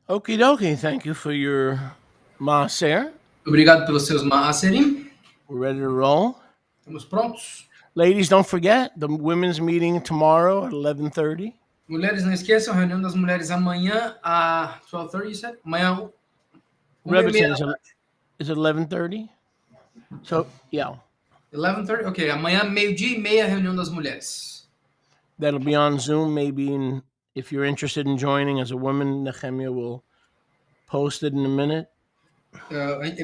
Okie dokie. Thank you for your maaser. Obrigado pelos seus maaserim. We're ready to roll. Estamos prontos? Ladies, don't forget the women's meeting tomorrow at 11:30. Mulheres, não esqueçam, a reunião das mulheres amanhã a 12:30, you said? Amanhã, 1h30 Rebbitzin, da tarde. is it 11:30? So, yeah, 11:30? Ok, amanhã, meio-dia e meia, a reunião das mulheres. that'll be on Zoom. Maybe if you're interested in joining as a woman, Nehemiah will post it in a minute.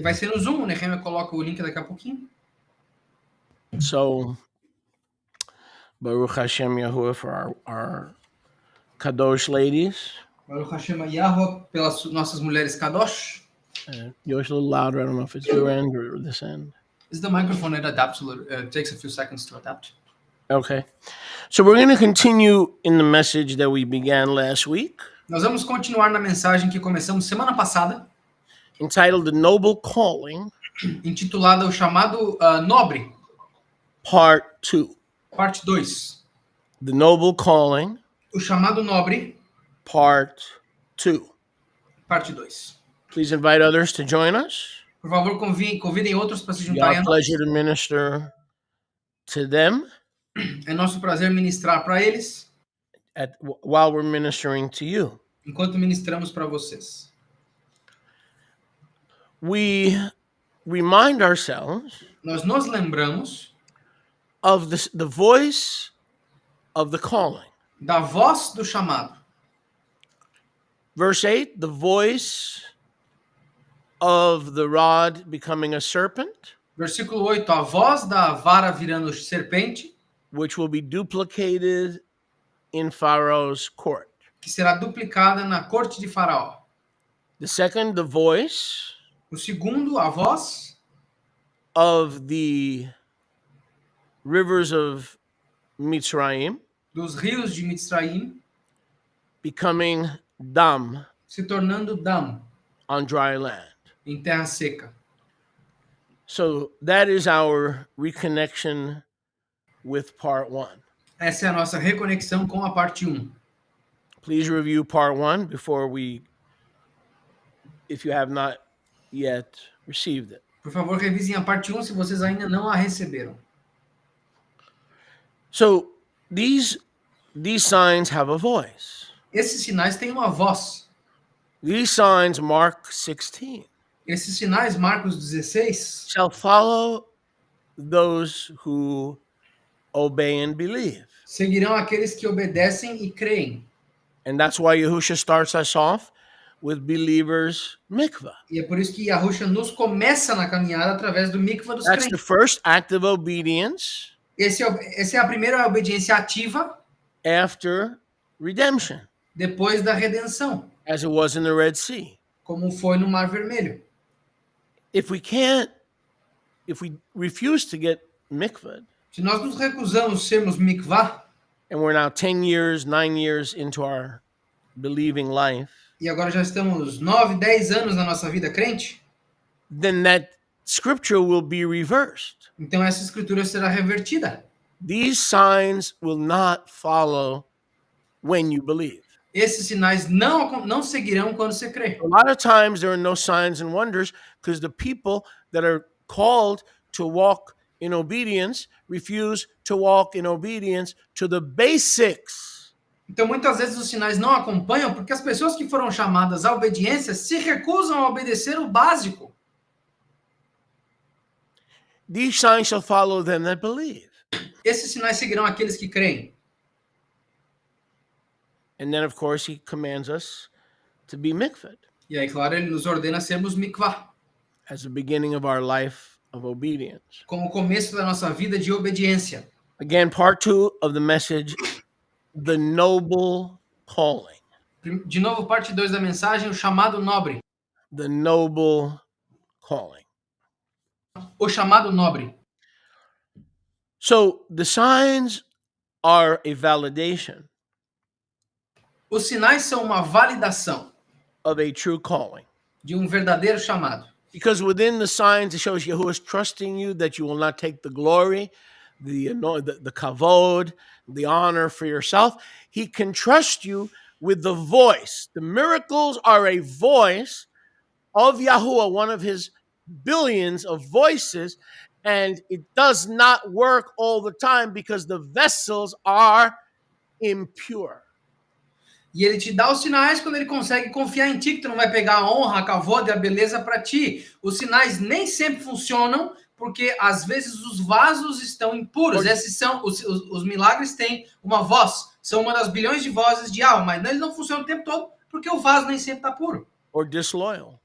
Vai ser no Zoom, né? Nehemia coloca o link daqui a pouquinho. So, Baruch Hashem Yahuwah for our Kadosh ladies. Baruch Hashem Yahweh pelas nossas mulheres Kadosh. Yours a little louder. I don't know if it's your end or this end. Is the microphone, it adapts a little, takes a few seconds to adapt. Okay. So we're going to continue in the message that we began last week, Nós vamos continuar na mensagem que começamos semana passada, entitled The Noble Calling, intitulada O Chamado Nobre, Part 2. parte 2. The Noble Calling, O Chamado Nobre, Part 2. parte 2. Please invite others to join us. Por favor, convidem outros para se It's juntarem our a nós. pleasure to minister to them É nosso prazer ministrar para eles, while we're ministering to you. enquanto ministramos para vocês. We remind ourselves Nós nos lembramos of the voice of the calling. da voz do chamado. Verse 8, the voice of the rod becoming a serpent, Versículo 8, a voz da vara virando serpente, which will be duplicated in Pharaoh's court. que será duplicada na corte de Faraó. The second, the voice O segundo, a voz of the rivers of Mitzrayim dos rios de Mitzraim, becoming dam se tornando Dam, on dry land. em terra seca. So that is our reconnection with part 1. Essa é a nossa reconexão com a parte 1. Please review part 1 if you have not yet received it. Por favor, revisem a parte 1 se vocês ainda não a receberam. So these signs have a voice. Esses sinais têm uma voz. These signs, Mark 16, Esses sinais, Marcos 16, shall follow those who obey and believe. seguirão aqueles que obedecem e creem. And that's why Yahusha starts us off with believers' mikvah. E é por isso que Yahusha nos começa na caminhada através do mikvah dos That's the crentes. first act of obedience Essa é a primeira obediência ativa after redemption, depois da redenção, as it was in the Red Sea. como foi no Mar Vermelho. If we refuse to get mikvah, Se nós nos recusamos sermos mikvah, and we're now 10 years, 9 years into our believing life, e agora já estamos 9, 10 anos na nossa vida crente, then that scripture will be reversed. então essa escritura será revertida. These signs will not follow when you believe. Esses sinais não seguirão quando você crê. A lot of times there are no signs and wonders because the people that are called to walk in obedience refuse to walk in obedience to the basics. Então, muitas vezes os sinais não acompanham porque as pessoas que foram chamadas à obediência se recusam a obedecer o básico. These signs shall follow them that believe. Esses sinais seguirão aqueles que creem. And then, of course, he commands us to be mikvah E aí, claro, ele nos ordena sermos mikvah, as the beginning of our life of obedience. como o começo da nossa vida de obediência. Again, part 2 of the message, the noble calling. De novo, parte 2 da mensagem, o chamado nobre. The noble calling. O chamado nobre. So the signs are a validation Os sinais são uma validação of a true calling. de verdadeiro chamado. Because within the signs, it shows Yahuwah is trusting you that you will not take the glory, the kavod, the honor for yourself. He can trust you with the voice. The miracles are a voice of Yahuwah, one of his billions of voices, and it does not work all the time because the vessels are impure. E ele te dá os sinais quando ele consegue confiar em ti, que tu não vai pegar a honra, a kavod e a beleza para ti. Os sinais nem sempre funcionam, porque às vezes os vasos estão impuros. Esses são os milagres têm uma voz, são uma das bilhões de vozes de alma, mas eles não funcionam o tempo todo, porque o vaso nem sempre está puro. Or disloyal.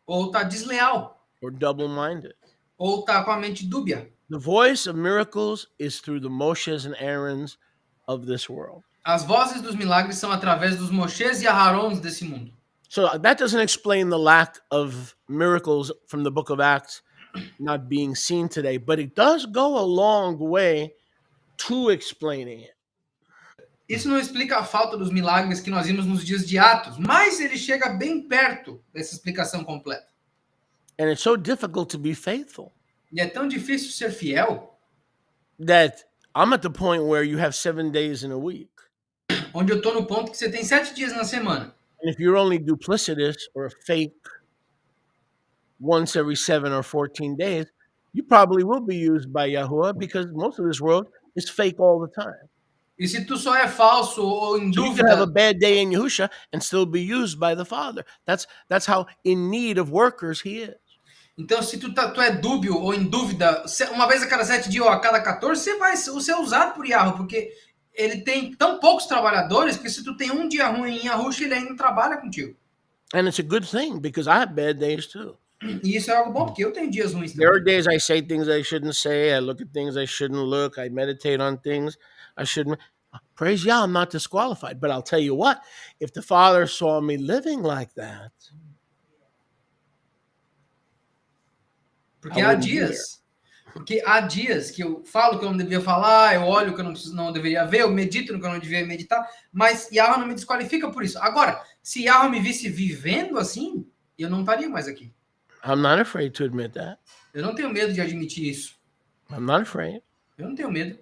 Ou está desleal. Or double-minded. Ou está com a mente dúbia. The voice of miracles is through the Moshes and Aarons of this world. As vozes dos milagres são através dos Moshes e Aharons desse mundo. So that doesn't explain the lack of miracles from the book of Acts not being seen today, but it does go a long way to explaining it. Isso não explica a falta dos milagres que nós vimos nos dias de Atos, mas ele chega bem perto dessa explicação completa. And it's so difficult to be faithful E é tão difícil ser fiel, that I'm at the point where you have 7 days in a week. onde eu tô no ponto que você tem 7 dias na semana. And if you're only duplicitous or fake once every 7 or 14 days, you probably will be used by Yahuwah because most of this world is fake all the time. E se tu só é falso ou em So you can have a dúvida, bad day in Yahusha and still be used by the Father. That's how in need of workers he is. então se tu é dúbio ou em dúvida, uma vez a cada 7 dias ou a cada 14, você vai ser usado por Yahweh, porque ele tem tão poucos trabalhadores que se tu tem um dia ruim em Yahusha, ele ainda trabalha contigo. And it's a good thing because I have bad days too. E isso é algo bom, porque eu tenho dias ruins There are também. days I say things I shouldn't say. I look at things I shouldn't look. I meditate on things I shouldn't. Praise Yah, I'm not disqualified. But I'll tell you what, if the Father saw me living like that, Porque há dias que eu falo que eu não devia falar, eu olho que eu não deveria ver, eu medito no que eu não devia meditar, mas Yahweh não me desqualifica por isso. Agora, se Yahweh me visse vivendo assim, eu não estaria mais aqui. I'm not afraid to admit that. Eu não tenho medo de admitir isso. I'm not afraid. Eu não tenho medo.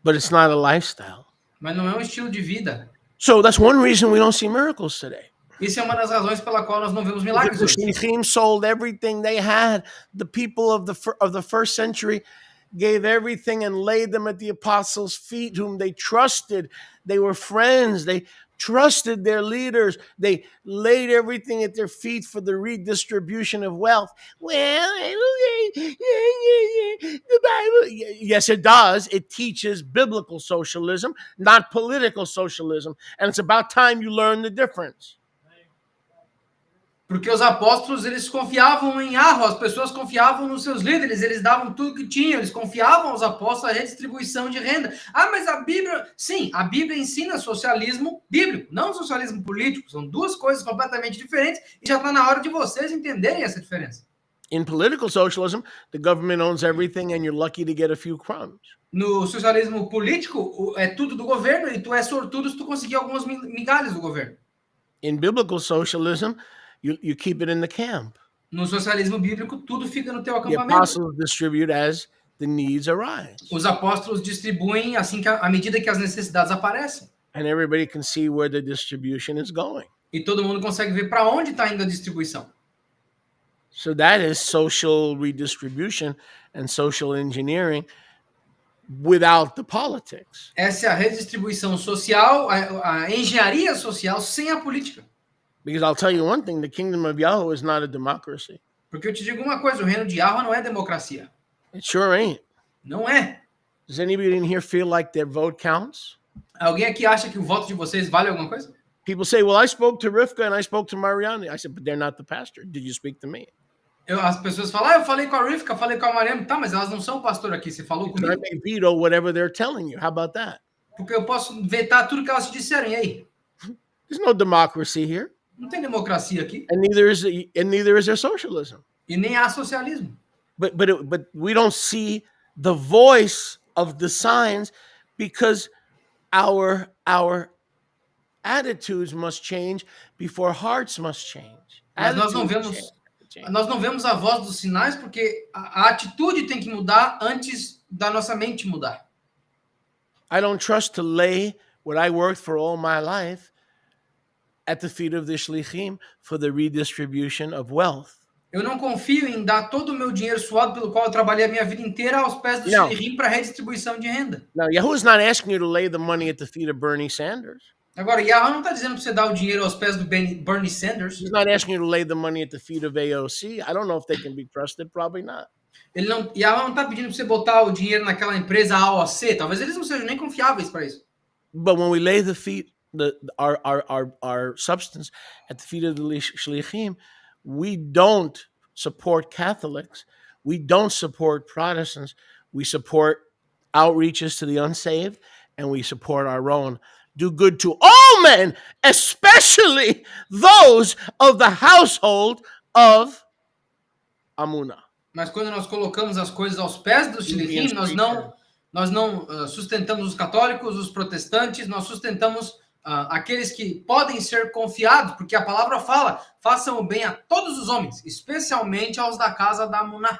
But it's not a lifestyle. Mas não é um estilo de vida. So that's one reason we don't see miracles today. Isso é uma das razões pela qual nós não vemos The milagres hoje. Shlichim sold everything they had. The people of the first century gave everything and laid them at the apostles' feet, whom they trusted. They were friends. They trusted their leaders. They laid everything at their feet for the redistribution of wealth. Well, the Bible, yes, it does. It teaches biblical socialism, not political socialism. And it's about time you learn the difference. Porque os apóstolos, eles confiavam em Yahweh, as pessoas confiavam nos seus líderes, eles davam tudo que tinham, eles confiavam aos apóstolos a redistribuição de renda. Ah, mas a Bíblia, sim, a Bíblia ensina socialismo bíblico, não socialismo político, são duas coisas completamente diferentes e já está na hora de vocês entenderem essa diferença. In political socialism, the government owns everything and you're lucky to get a few crumbs. No socialismo político, é tudo do governo e tu é sortudo se tu conseguir algumas migalhas do governo. In biblical socialism, you keep it in the camp. No socialismo bíblico, tudo fica no teu The acampamento. apostles distribute as the needs arise. Os apóstolos distribuem assim que à medida que as necessidades aparecem. And everybody can see where the distribution is going. E todo mundo consegue ver para onde está indo a distribuição. So that is social redistribution and social engineering without the politics. Essa é a redistribuição social, a engenharia social sem a política. Because I'll tell you one thing, the kingdom of Yahweh is not a democracy. Porque eu te digo uma coisa, o reino de Yahweh não é democracia. It sure ain't. Não é. Does anybody in here feel like their vote counts? Alguém aqui acha que o voto de vocês vale alguma coisa? People say, well, I spoke to Rivka and I spoke to Mariani. I said, but they're not the pastor. Did you speak to me? As pessoas falam, eu falei com a Rivka, falei com a Mariana, tá, mas elas não são pastor aqui, você falou Because I comigo? may veto whatever they're telling you. How about that? Porque eu posso vetar tudo que elas te disserem, e aí? There's no democracy here. Não tem democracia aqui, And neither is there socialism. e nem há socialismo. But we don't see the voice of the signs because our attitudes must change before hearts must change. Mas nós não Attitudes vemos, change. nós não vemos a voz dos sinais porque a atitude tem que mudar antes da nossa mente mudar. I don't trust to lay what I worked for all my life at the feet of the shlichim for the redistribution of wealth. Eu não confio em dar todo o meu dinheiro suado pelo qual eu trabalhei a minha vida inteira aos pés do Não. shlichim para redistribuição de renda. Now, Yahuwah's not asking you to lay the money at the feet of Bernie Sanders. Agora, Yahweh não está dizendo para você dar o dinheiro aos pés do Bernie Sanders. He's not asking you to lay the money at the feet of AOC. I don't know if they can be trusted. Probably not. Yahweh não está pedindo para você botar o dinheiro naquela empresa AOC. Talvez eles não sejam nem confiáveis para isso. But when we lay the feet, our substance at the feet of the shlichim, we don't support Catholics. We don't support Protestants. We support outreaches to the unsaved, and we support our own. Do good to all men, especially those of the household of Amunah. Mas quando nós colocamos as coisas aos pés do shlichim, nós não sustentamos os católicos, os protestantes, nós sustentamos aqueles que podem ser confiados, porque a palavra fala, façam o bem a todos os homens, especialmente aos da casa da Amunah.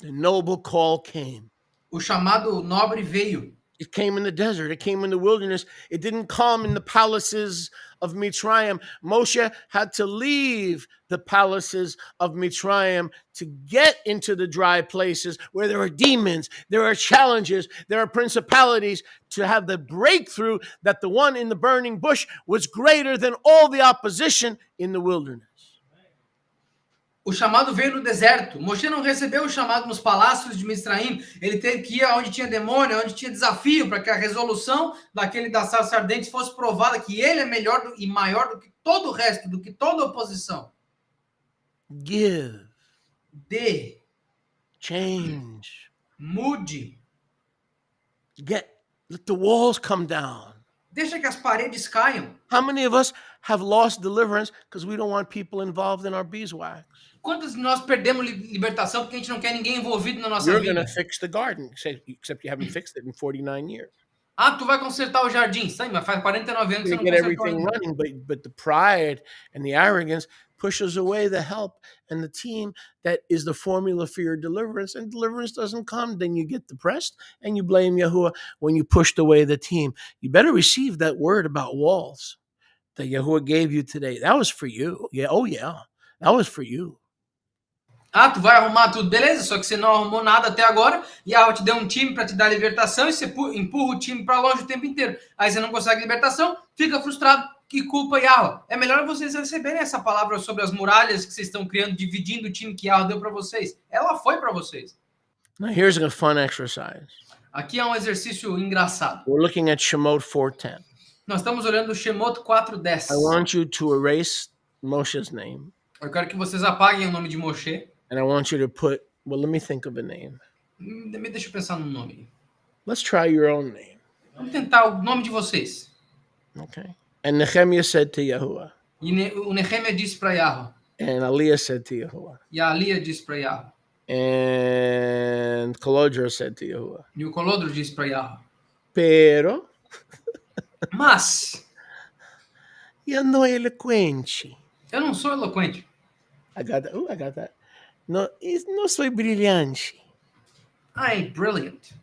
The noble call came. O chamado nobre veio. It came in the desert. It came in the wilderness. It didn't come in the palaces of Mitzrayim. Moshe had to leave the palaces of Mitzrayim to get into the dry places where there are demons, there are challenges, there are principalities, to have the breakthrough that the one in the burning bush was greater than all the opposition in the wilderness. O chamado veio no deserto. Moshe não recebeu o chamado nos palácios de Misraim. Ele teve que ir onde tinha demônio, onde tinha desafio, para que a resolução daquele das sarças ardentes fosse provada, que ele é melhor e maior do que todo o resto, do que toda oposição. Give. Dê. Change. Mude. Let the walls come down. Deixa que as paredes caiam. How many of us have lost deliverance because we don't want people involved in our beeswax? Quantos de nós perdemos libertação porque a gente não quer ninguém envolvido na nossa You're vida? going to fix the garden, except you haven't fixed it in 49 years. Ah, tu vai consertar o jardim. Sim, mas faz 49 anos que You você não get consertou everything ainda. running, but the pride and the arrogance pushes away the help and the team that is the formula for your deliverance. And deliverance doesn't come, then you get depressed and you blame Yahuwah when you pushed away the team. You better receive that word about walls that Yahuwah gave you today. That was for you. Yeah, oh yeah, that was for you. Ah, tu vai arrumar tudo, beleza, só que você não arrumou nada até agora, e a te deu um time para te dar libertação, e você empurra o time para longe o tempo inteiro. Aí você não consegue libertação, fica frustrado, que culpa Yahweh. É melhor vocês receberem essa palavra sobre as muralhas que vocês estão criando, dividindo o time que Yahweh deu para vocês. Ela foi para vocês. Now here's a fun exercise. Aqui é um exercício engraçado. We're looking at Shemot 4:10. Nós estamos olhando o Shemot 4:10. I want you to erase Moshe's name. Eu quero que vocês apaguem o nome de Moshe. And I want you to put, well, let me think of a name. Deixa eu pensar no nome. Let's try your own name. Vamos tentar o nome de vocês. Okay. And Nehemiah said to Yahuwah. E o Nehemia disse para Yahweh. And Aliyah said to Yahuwah. E a Alia disse para Yahweh. And Kolodra said to Yahuwah. E o Colodro disse para Yahweh. Pero, Mas, eu não eloquente. eu não sou eloquente. I got that. Oh, I got that. No, não sou brilhante. I ain't brilliant.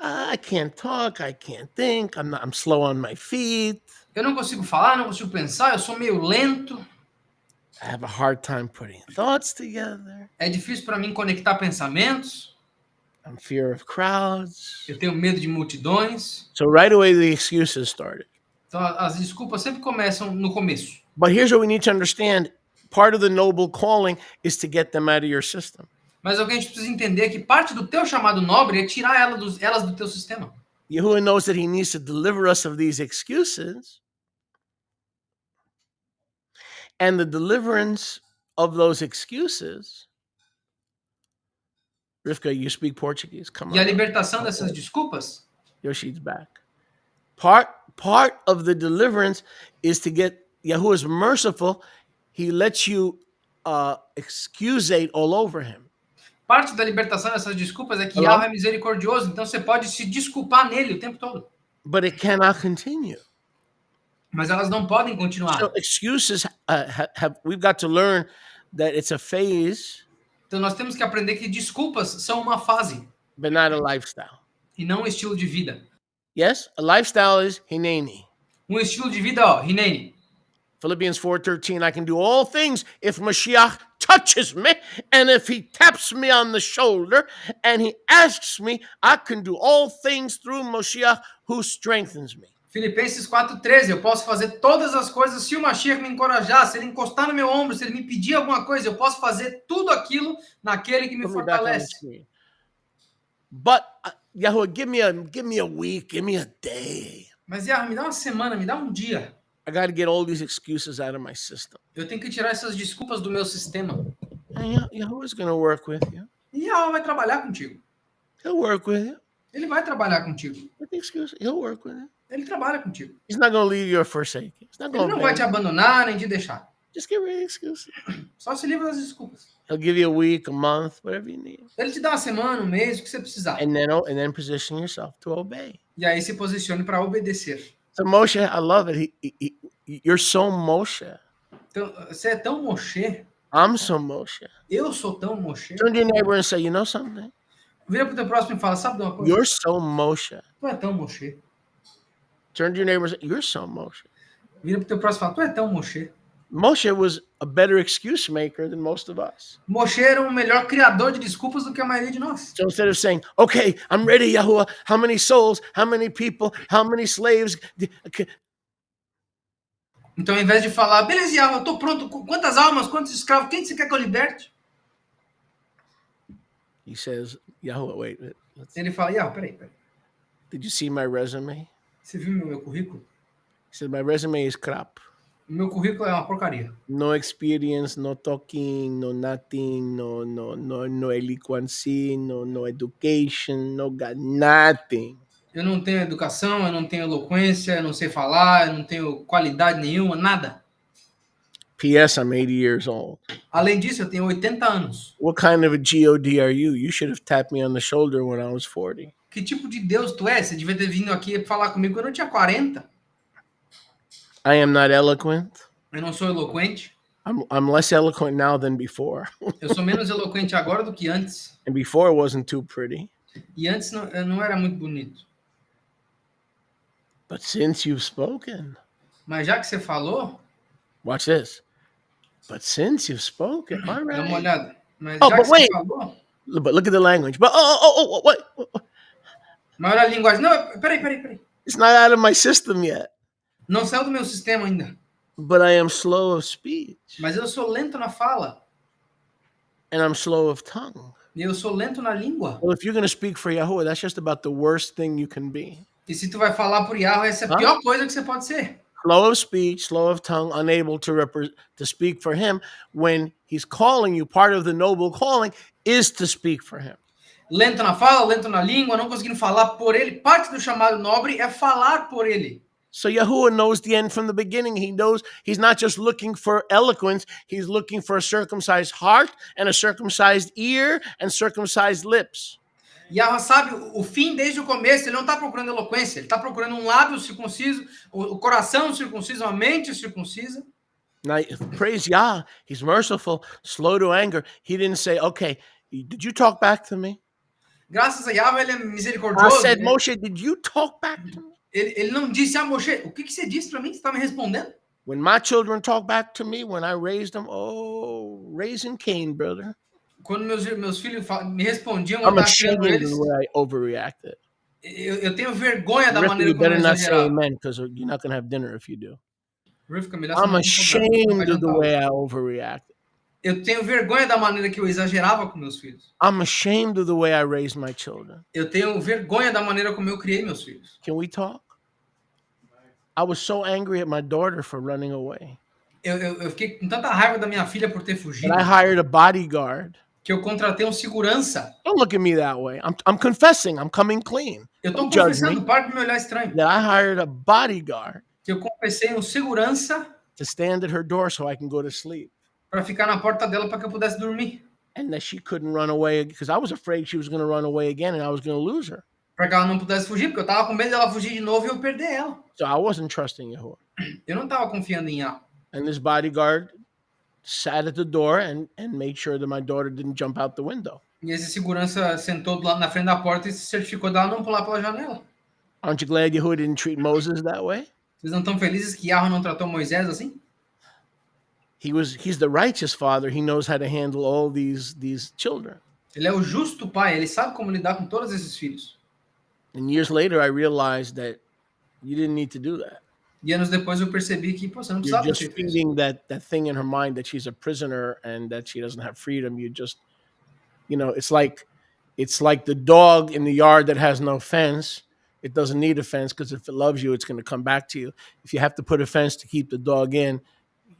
I can't talk. I can't think. I'm slow on my feet. Eu não consigo falar, não consigo pensar, eu sou meio lento. I have a hard time putting thoughts together. É difícil para mim conectar pensamentos. I'm fear of crowds. Eu tenho medo de multidões. So right away the excuses started. Então as desculpas sempre começam no começo. But here's what we need to understand. Part of the noble calling is to get them out of your system. Mas o que a gente precisa entender é que parte do teu chamado nobre é tirar elas do teu sistema. Yahuwah knows that he needs to deliver us of these excuses. And the deliverance of those excuses. Rivka, you speak Portuguese. Come on. E a libertação dessas desculpas, Yoshi's back. Part of the deliverance is to get Yahuwah's merciful. He lets you excusate all over him. parte da libertação dessas desculpas é que Hello? Yahweh é misericordioso, então você pode se desculpar nele o tempo todo. But it cannot continue. Mas elas não podem continuar. So excuses we've got to learn that it's a phase, Então nós temos que aprender que desculpas são uma fase but not a lifestyle. e não um estilo de vida. Yes, a lifestyle is hineni. Um estilo de vida, ó, Hineni. Philippians 4:13, I can do all things if Mashiach touches me, and if he taps me on the shoulder, and he asks me, I can do all things through Mashiach who strengthens me. Filipenses 4:13, eu posso fazer todas as coisas se o Mashiach me encorajar, se ele encostar no meu ombro, se ele me pedir alguma coisa, eu posso fazer tudo aquilo naquele que me Put me back on the fortalece. screen. But Yahuwah, give me a week, give me a day. Mas, Yahweh, me dá uma semana, me dá um dia. I got to get all these excuses out of my system. Eu tenho que tirar essas desculpas do meu sistema. And Yahuwah's going to work with you. E Yahweh vai trabalhar contigo. He'll work with you. Ele vai trabalhar contigo. With the excuse, he'll work with you. Ele trabalha contigo. He's not going to leave you or forsake you. He's not Ele going não to vai te abandonar nem te deixar. Just get rid of excuses. Só se livra das desculpas. He'll give you a week, a month, whatever you need. Ele te dá uma semana, um mês, o que você precisar. And then position yourself to obey. E aí se posicione para obedecer. So Moshe, I love it. You're so Moshe. Então, você é tão Moshe. I'm so Moshe. Eu sou tão Moshe. Turn to your neighbor and say, you know something? Vira pro teu próximo e fala, sabe de uma coisa? You're so Moshe. Tu é tão Moshe. Turn to your neighbor and say, you're so Moshe. Vira pro teu próximo e fala, tu é tão Moshe. Moshe was a better excuse maker than most of us. Moshe era um melhor criador de desculpas do que a maioria de nós. So instead of saying, okay, I'm ready, Yahuwah, how many souls, how many people, how many slaves? Então, ao invés de falar, beleza, Yahweh, eu tô pronto, quantas almas, quantos escravos, quem você quer que eu liberte? He says, Yahuwah, wait. Ele fala, Yahweh, peraí. Did you see my resume? Você viu meu currículo? He said, my resume is crap. O meu currículo é uma porcaria. No experience, no talking, no nothing, no eloquency, no education, no got nothing. Eu não tenho educação, eu não tenho eloquência, eu não sei falar, eu não tenho qualidade nenhuma, nada. P.S. I'm 80 years old. Além disso, eu tenho 80 anos. What kind of a God are you? You should have tapped me on the shoulder when I was 40. Que tipo de Deus tu é? Você devia ter vindo aqui falar comigo quando eu tinha 40. I am not eloquent. Eu não sou eloquente. I'm less eloquent now than before. Eu sou menos eloquente agora do que antes. And before it wasn't too pretty. E antes eu não era muito bonito. But since you've spoken, Mas já que você falou, watch this. But since you've spoken, all dá uma right. olhada. Mas Oh, já but que wait. você falou, But look at the language. But what? mas olha a linguagem. Não, peraí. It's not out of my system yet. Não saiu do meu sistema ainda. But I am slow of speech, Mas eu sou lento na fala. and I'm slow of tongue. E eu sou lento na língua. Well, if you're going to speak for Yahuwah, that's just about the worst thing you can be. E se tu vai falar por Yahweh, essa é a pior coisa que você pode ser. Slow of speech, slow of tongue, unable to speak for him when he's calling you. Part of the noble calling is to speak for him. Lento na fala, lento na língua, não conseguindo falar por ele. Parte do chamado nobre é falar por ele. So Yahuwah knows the end from the beginning. He knows he's not just looking for eloquence. He's looking for a circumcised heart and a circumcised ear and circumcised lips. Yahweh sabe o fim desde o começo. Ele não está procurando eloquência. Ele está procurando um lábio circunciso, o coração circunciso, a mente circuncisa. Now, praise Yah. He's merciful, slow to anger. He didn't say, okay, did you talk back to me? Graças a Yahweh, ele é I misericordioso. said, Moshe, did you talk back to me? Ele não disse, Moshe, o que você disse para mim? Você está me respondendo? When my children talk back to me, when I raised them, raising Cain, brother. Quando meus filhos me respondiam, eu I'm estava ashamed criando of eles. the way I overreacted. Eu tenho vergonha da Rivka, maneira you como eu better not say exagerava. amen, because you're not going to have dinner if you do. Rivka, me dá I'm essa ashamed of the mão. way I overreacted. Eu tenho vergonha da maneira que eu exagerava com meus filhos. I'm ashamed of the way I raised my children. Eu tenho vergonha da maneira como eu criei meus filhos. Can we talk? I was so angry at my daughter for running away Eu fiquei com tanta raiva da minha filha por ter fugido that I hired a bodyguard. que eu contratei um segurança. Don't look at me that way. I'm confessing. I'm coming clean. Eu estou Don't judge confessando, me. para de me olhar estranho. That I hired a bodyguard Que eu confessei um segurança to stand at her door so I can go to sleep. para ficar na porta dela para que eu pudesse dormir. And that she couldn't run away because I was afraid she was going to run away again and I was going to lose her. Para que ela não pudesse fugir, porque eu estava com medo dela fugir de novo e eu perder ela. So I wasn't trusting Yahuwah. Eu não estava confiando em ela. And this bodyguard sat at the door and made sure that my daughter didn't jump out the window. E esse segurança sentou do lado na frente da porta e se certificou dela não pular pela janela. Aren't you glad Yahuwah didn't treat Moses that way? Vocês não estão felizes que Yahweh não tratou Moisés assim? he's the righteous father. He knows how to handle all these children. Ele é o justo pai, ele sabe como lidar com todos esses filhos. And years later, I realized that you didn't need to do that. E anos depois eu percebi que, pô, você não You're precisava ter just feito isso. feeding that thing in her mind that she's a prisoner and that she doesn't have freedom. You just, it's like the dog in the yard that has no fence. It doesn't need a fence because if it loves you, it's going to come back to you. If you have to put a fence to keep the dog in,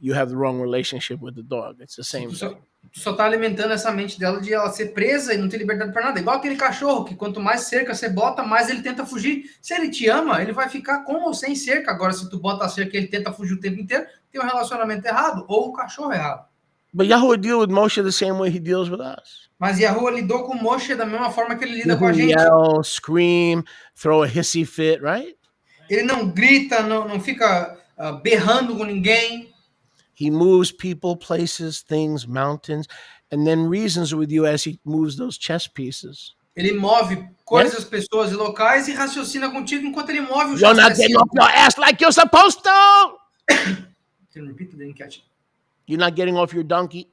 you have the wrong relationship with the dog. It's the same thing. Tu só tá alimentando essa mente dela de ela ser presa e não ter liberdade para nada. Igual aquele cachorro que quanto mais cerca você bota, mais ele tenta fugir. Se ele te ama, ele vai ficar com ou sem cerca. Agora, se tu bota a cerca e ele tenta fugir o tempo inteiro, tem um relacionamento errado ou o cachorro errado. But Yahuwah deal with Moshe the same way he deals with us. Mas Yahuwah lidou com Moshe da mesma forma que ele lida com a He gente. yell, scream, throw a hissy fit, right? Ele não grita, não fica berrando com ninguém. He moves people, places, things, mountains, and then reasons with you as he moves those chess pieces. Ele move coisas, pessoas e locais e raciocina contigo enquanto ele move o You're not getting off your ass like you're supposed to. Can you repeat? I didn't catch it. You're not getting off your donkey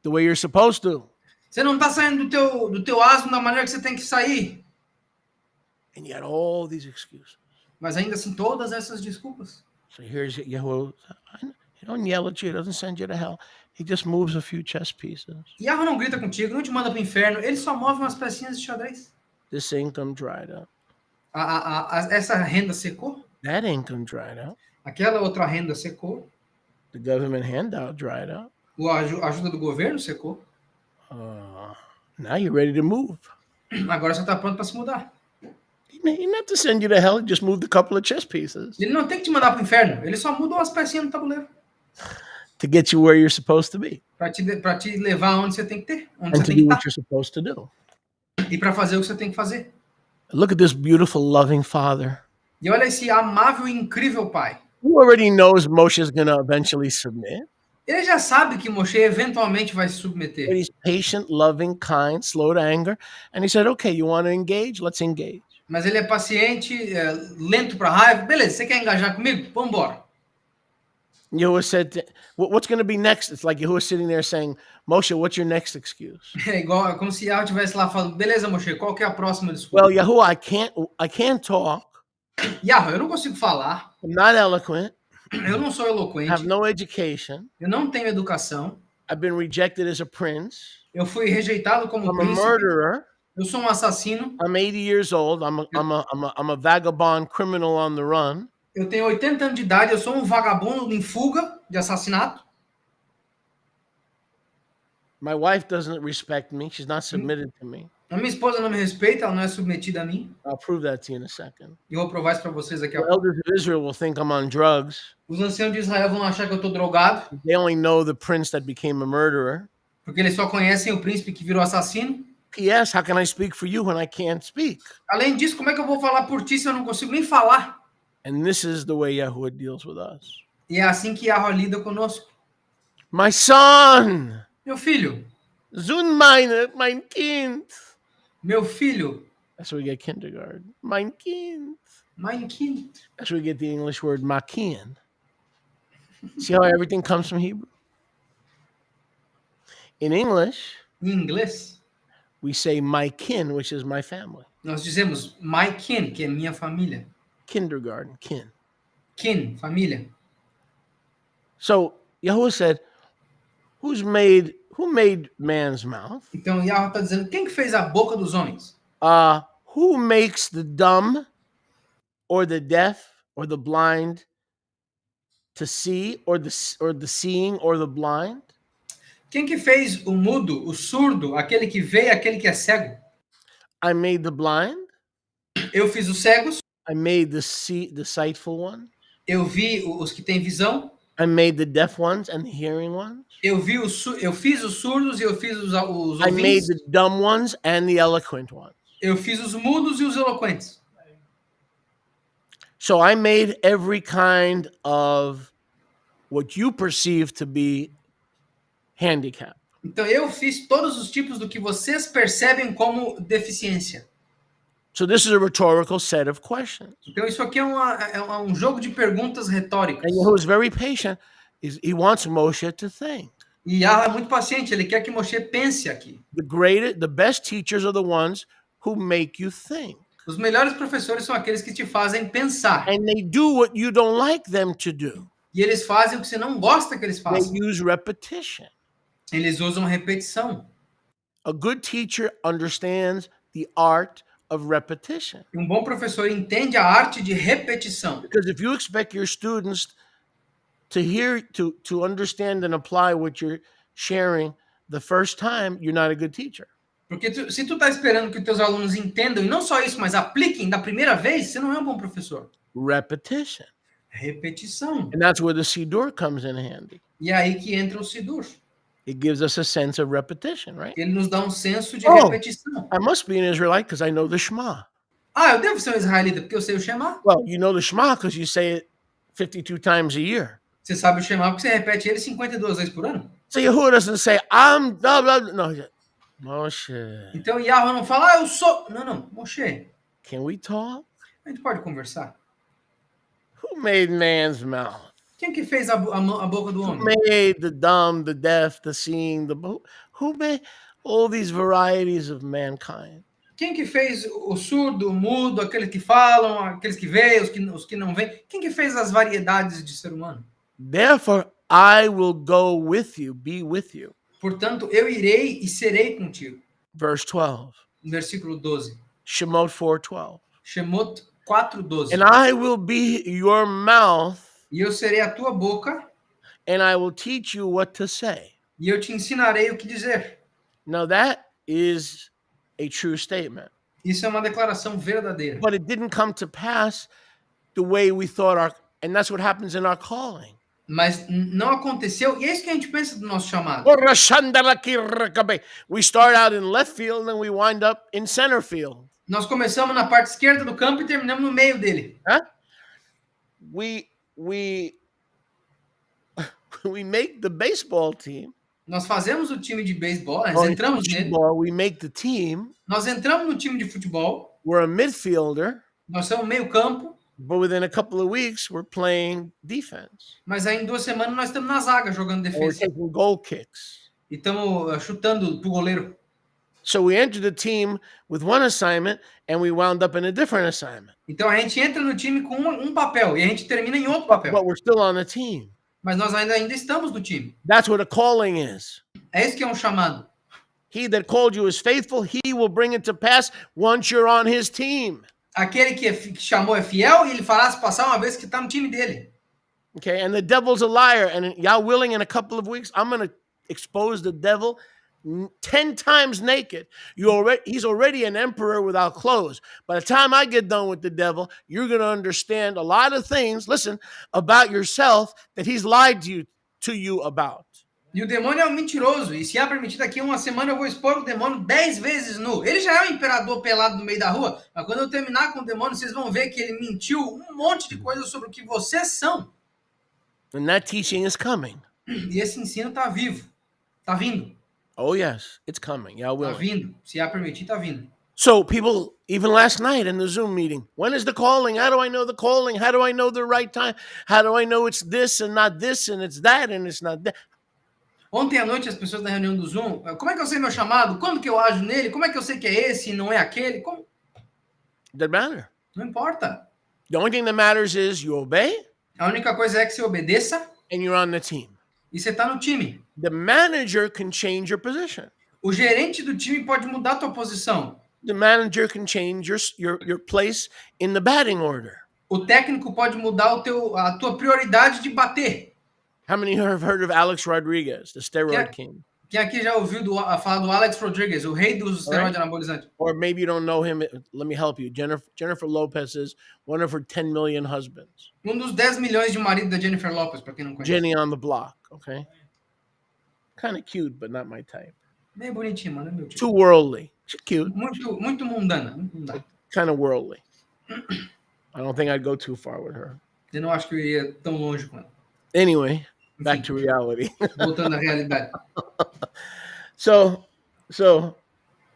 the way you're supposed to. Você não tá saindo do teu asno da maneira que você tem que sair. And you had all these excuses. Mas ainda assim, todas essas desculpas. So here's Yahuwah. He don't yell at you. He doesn't send you to hell. He just moves a few chess pieces. Yahweh não grita contigo, não te manda pro inferno. Ele só move umas pecinhas de xadrez. This income dried up. Essa renda secou. That income dried up. Aquela outra renda secou. The government handout dried up. A ajuda do governo secou. Now you're ready to move. Agora você tá pronto para se mudar. He didn't have to send you to hell. He just moved a couple of chess pieces. Ele não tem que te mandar pro inferno. Ele só muda umas pecinhas no tabuleiro. To get you where you're supposed to be. Para te levar onde você tem que ter. Onde And você to tem que do what estar. you're supposed to do. E para fazer o que você tem que fazer. Look at this beautiful, loving father. E olha esse amável e incrível pai. Who already knows Moshe is going to eventually submit. Ele já sabe que Moshe eventualmente vai se But submeter. he's patient, loving, kind, slow to anger. And he said, okay, you want to engage? Let's engage. Mas ele é paciente, lento para raiva. Beleza, você quer engajar comigo? Vamos embora. Yahuwah said, what's going to be next? It's like Yahuwah sitting there saying, Moshe, what's your next excuse? É igual, como se Yahweh estivesse lá falando, beleza, Moshe, qual que é a próxima desculpa? Well, Yahuwah, I can't talk. Yahweh, eu não consigo falar, I'm not eloquent. eu não sou I eloquente, have no education. eu não tenho educação, I've been rejected as a prince. eu fui rejeitado como I'm a príncipe, murderer. eu sou um assassino, I'm 80 years old. I'm a vagabond criminal on the run. eu tenho 80 anos de idade, eu sou um vagabundo em fuga de assassinato. My wife doesn't respect me. She's not submitted to me. A minha esposa não me respeita, ela não é submetida a mim. I'll prove that to you in a second. E eu vou provar isso para vocês daqui a The pouco. elders of Israel will think I'm on drugs. Os anciãos de Israel vão achar que eu estou drogado, They only know the prince that became a murderer. porque eles só conhecem o príncipe que virou assassino. P.S. How can I speak for you when I can't speak? Além disso, como é que eu vou falar por ti se eu não consigo nem falar? And this is the way Yahuwah deals with us. E é assim que Yahweh lida conosco. My son, Meu filho, mein Kind. meu filho, That's where we get kindergarten. Mein Kind. mein Kind. That's where we get the English word makin. See how everything comes from Hebrew? In English, Em inglês, we say my kin, which is my family. nós dizemos my kin, que é minha família. Kindergarten, kin. Kin, família. So Yahuwah said, who made man's mouth? Então Yahweh está dizendo, quem que fez a boca dos homens? Who makes the dumb or the deaf or the blind to see, or the seeing or the blind? Quem que fez o mudo, o surdo, aquele que vê, aquele que é cego? I made the blind. Eu fiz os cegos, I made the sightful one. eu vi os que têm visão, I made the deaf ones and the hearing ones. eu fiz os surdos e eu fiz os I made ouvintes, the dumb ones and the eloquent ones. eu fiz os mudos e os eloquentes. So I made every kind of what you perceive to be handicap. Então eu fiz todos os tipos do que vocês percebem como deficiência. So this is a rhetorical set of questions. Então isso aqui é um jogo de perguntas retóricas. And Yahuwah is very patient. He wants Moshe to think. E Yahweh é muito paciente, ele quer que Moshe pense aqui. The best teachers are the ones who make you think. Os melhores professores são aqueles que te fazem pensar. And they do what you don't like them to do. E eles fazem o que você não gosta que eles They façam. use repetition. Eles usam repetição. A good teacher understands the art of repetition. E um bom professor entende a arte de repetição. Because if you expect your students to hear, to understand and apply what you're sharing the first time, you're not a good teacher. Porque se tu tá esperando que os teus alunos entendam, e não só isso, mas apliquem da primeira vez, você não é um bom professor. Repetition. Repetição. And that's where the Siddur comes in handy. E é aí que entra o Sidur. It gives us a sense of repetition, right? Ele nos dá um senso de Oh. repetição. I must be an Israelite because I know the Shema. Ah, eu devo ser um israelita porque eu sei o Shema? Well, you know the Shema because you say it 52 times a year. Você sabe o Shema porque você repete ele 52 vezes por ano? So Yehuda doesn't say, I'm blah, blah, blah. No, he said, Moshe, Então Yahweh não fala, eu sou... Não, Moshe, can we talk? a gente pode conversar. Who made man's mouth? Quem que fez a boca do Who homem? made the dumb, the deaf, the seeing, who made all these varieties of mankind? Quem que fez o surdo, o mudo, aqueles que falam, aqueles que veem, os que não veem? Quem que fez as variedades de ser humano? Therefore, I will go with you, be with you. Portanto, eu irei e serei contigo. Verse 12, Versículo 12. Shemot 4:12. Shemot 4:12. And I will be your mouth, E eu serei a tua boca, and I will teach you what to say. e eu te ensinarei o que dizer. Now that is a true statement. Isso é uma declaração verdadeira. But it didn't come to pass the way we thought and that's what happens in our calling. Mas não aconteceu, e é isso que a gente pensa do nosso chamado. We start out in left field and we wind up in center field. Nós começamos na parte esquerda do campo e terminamos no meio dele. Huh? We make the baseball team. Nós fazemos o time de beisebol, nós Or in entramos nele. football, we make the team. Nós entramos no time de futebol, We're a midfielder, nós somos meio campo, but within a couple of weeks, we're playing defense. mas aí em 2 semanas nós estamos na zaga jogando Or we're defesa. taking goal kicks. E estamos chutando pro goleiro. So we entered the team with one assignment and we wound up in a different assignment. Então a gente entra no time com um papel e a gente termina em outro But papel. we're still on the team. Mas nós ainda estamos no time. That's what a calling is. É isso que é um chamado. He that called you is faithful. He will bring it to pass once you're on his team. Aquele que chamou é fiel e ele fará se passar uma vez que está no time dele. Okay, and the devil's a liar. And y'all willing, in a couple of weeks, I'm going to expose the devil 10 times naked. He's already an emperor without clothes. By the time I get done with the devil, you're going to understand a lot of things, listen, about yourself that he's lied to you about. E o demônio é um mentiroso. E se é permitido, daqui a uma semana eu vou expor o demônio 10 vezes nu. Ele já é um imperador pelado no meio da rua. Mas quando eu terminar com o demônio, vocês vão ver que ele mentiu um monte de coisas sobre o que vocês são. And that teaching is coming. E esse ensino está vivo. Está vindo. Oh, yes, it's coming. Y'all Está willing. vindo. Se é permitido, está vindo. So people, even last night in the Zoom meeting, when is the calling? How do I know the calling? How do I know the right time? How do I know it's this and not this and it's that and it's not that? Ontem à noite, as pessoas na reunião do Zoom, como é que eu sei meu chamado? Quando que eu ajo nele? Como é que eu sei que é esse e não é aquele? Como? Doesn't matter. Não importa. The only thing that matters is you obey A única coisa é que você obedeça and you're on the team. e você está no time. The manager can change your position. O gerente do time pode mudar a tua posição. The manager can change your place in the batting order. O técnico pode mudar a tua prioridade de bater. How many have heard of Alex Rodriguez, the steroid king? Quem aqui já ouviu falar do Alex Rodriguez, o rei dos esteroides anabolizantes? Or maybe you don't know him. Let me help you. Jennifer Lopez is one of her 10 million husbands. Dos 10 milhões de maridos da Jennifer Lopez, para quem não conhece. Jenny on the block, okay? Kind of cute, but not my type. Bem bonitinho, mano. É meu tipo. Too worldly. She's cute. Muito mundana. Kind of worldly. I don't think I'd go too far with her. Eu não acho que eu iria tão longe com ela. Anyway, back to reality. Voltando à realidade. So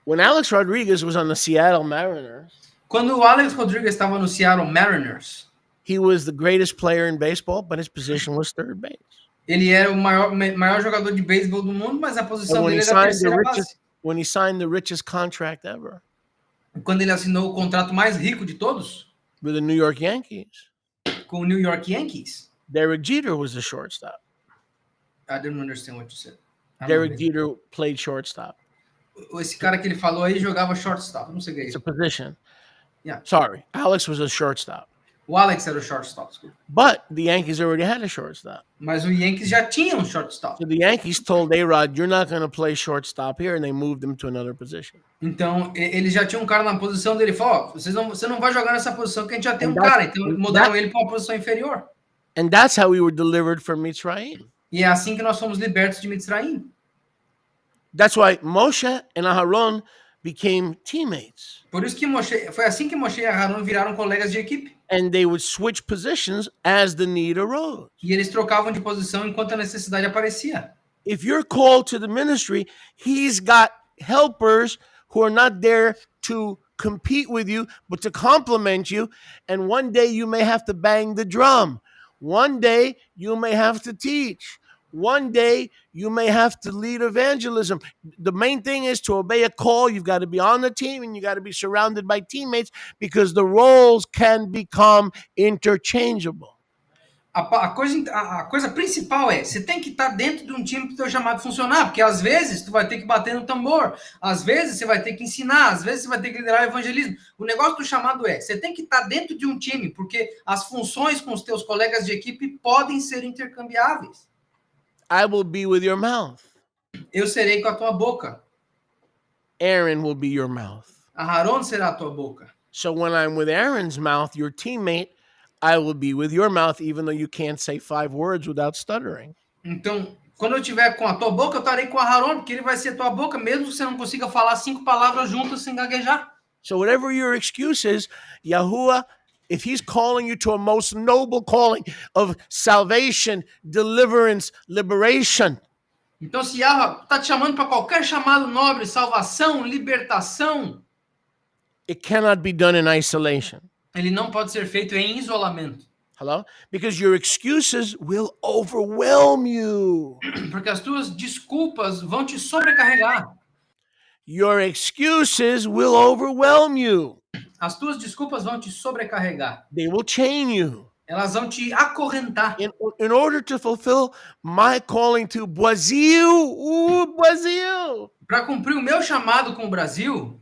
when Alex Rodriguez was on the Seattle Mariners, quando o Alex Rodriguez estava no Seattle Mariners, he was the greatest player in baseball, but his position was third base. Ele era o maior jogador de beisebol do mundo, mas a And posição when dele he era a signed the terceira richest, base. when he signed the richest contract ever Quando ele assinou o contrato mais rico de todos, with the New York Yankees, com o New York Yankees. Derek Jeter was the shortstop. I didn't understand what you said. Derek Jeter played shortstop. Esse cara que ele falou aí jogava shortstop, não sei o que é It's a isso. position. Yeah. Sorry, Alex was a shortstop. O Alex era o shortstop, desculpa. But the Yankees already had a shortstop. Mas o Yankees já tinha um shortstop. So the Yankees told A-Rod, you're not going to play shortstop here, and they moved him to another position. Então, ele já tinha um cara na posição dele. Falou, você não vai jogar nessa posição que a gente já tem And um cara. Então, mudaram ele para uma posição inferior. And that's how we were delivered from Mitzrayim. E é assim que nós fomos libertos de Mitzrayim. That's why Moshe and Aharon became teammates. Por isso que foi assim que Moshe e Aharon viraram colegas de equipe. And they would switch positions as the need arose. E eles trocavam de posição enquanto a necessidade aparecia. If you're called to the ministry, he's got helpers who are not there to compete with you, but to complement you. And one day you may have to bang the drum. One day you may have to teach. One day you may have to lead evangelism. The main thing is to obey a call. You've got to be on the team and you got to be surrounded by teammates because the roles can become interchangeable. A coisa principal é, você tem que estar dentro de um time para o teu chamado funcionar, porque às vezes tu vai ter que bater no tambor, às vezes você vai ter que ensinar, às vezes você vai ter que liderar o evangelismo. O negócio do chamado é, você tem que estar dentro de um time, porque as funções com os teus colegas de equipe podem ser intercambiáveis. I will be with your mouth. Eu serei com a tua boca. Aaron will be your mouth. Aharon será a tua boca. So when I'm with Aaron's mouth, your teammate, I will be with your mouth, even though you can't say 5 words without stuttering. Então, quando eu estiver com a tua boca, eu estarei com Aharon, porque ele vai ser a tua boca, mesmo que você não consiga falar 5 palavras juntas sem gaguejar. So whatever your excuse is, Yahuwah, if he's calling you to a most noble calling of salvation, deliverance, liberation. Então, se Yahweh está te chamando para qualquer chamado nobre, salvação, libertação, it cannot be done in isolation. Ele não pode ser feito em isolamento. Hello? Because your excuses will overwhelm you. Porque as tuas desculpas vão te sobrecarregar. Your excuses will overwhelm you. As tuas desculpas vão te sobrecarregar. They will chain you. Elas vão te acorrentar. In order to fulfill my calling to Brazil, Brazil, para cumprir o meu chamado com o Brasil,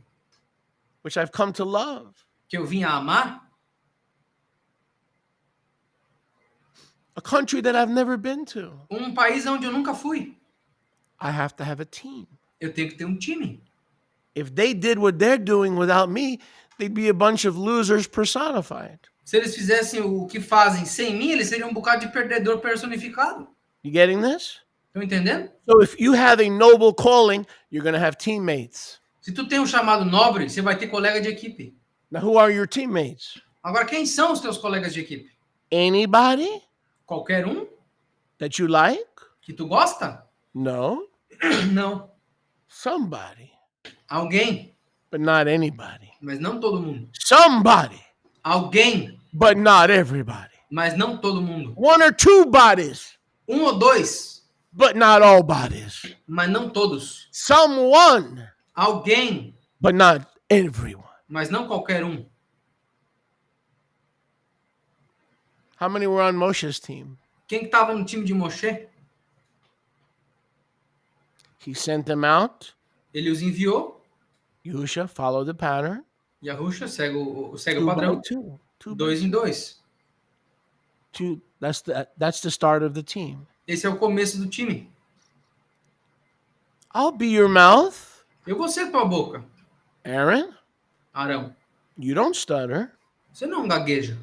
which I've come to love, que eu vim a amar, a country that I've never been to, país onde eu nunca fui, I have to have a team. Eu tenho que ter um time. If they did what they're doing without me, they'd be a bunch of losers personified. Se eles fizessem o que fazem sem mim, eles seriam um bocado de perdedor personificado. You getting this? Estão entendendo? So if you have a noble calling, you're going to have teammates. Se tu tem um chamado nobre, você vai ter colega de equipe. Now, who are your teammates? Agora, quem são os teus colegas de equipe? Anybody Qualquer um that you like? que tu gosta? No. Não. Somebody, Alguém, but not anybody. mas não todo mundo. Somebody, Alguém, but not everybody. mas não todo mundo. 1 or 2 bodies, Um ou dois, but not all bodies. mas não todos. Someone, Alguém, but not everyone. mas não qualquer um. How many were on Moshe's team? Quem estava no time de Moshe? He sent them out. Ele os enviou. Yahusha followed the pattern. Yahusha segue o 2 padrão. by 2. 2 by 2 em 2. 2. That's the start of the team. Esse é o começo do time. I'll be your mouth. Eu vou ser tua boca, Aaron, Arão. you don't stutter. Você não gagueja.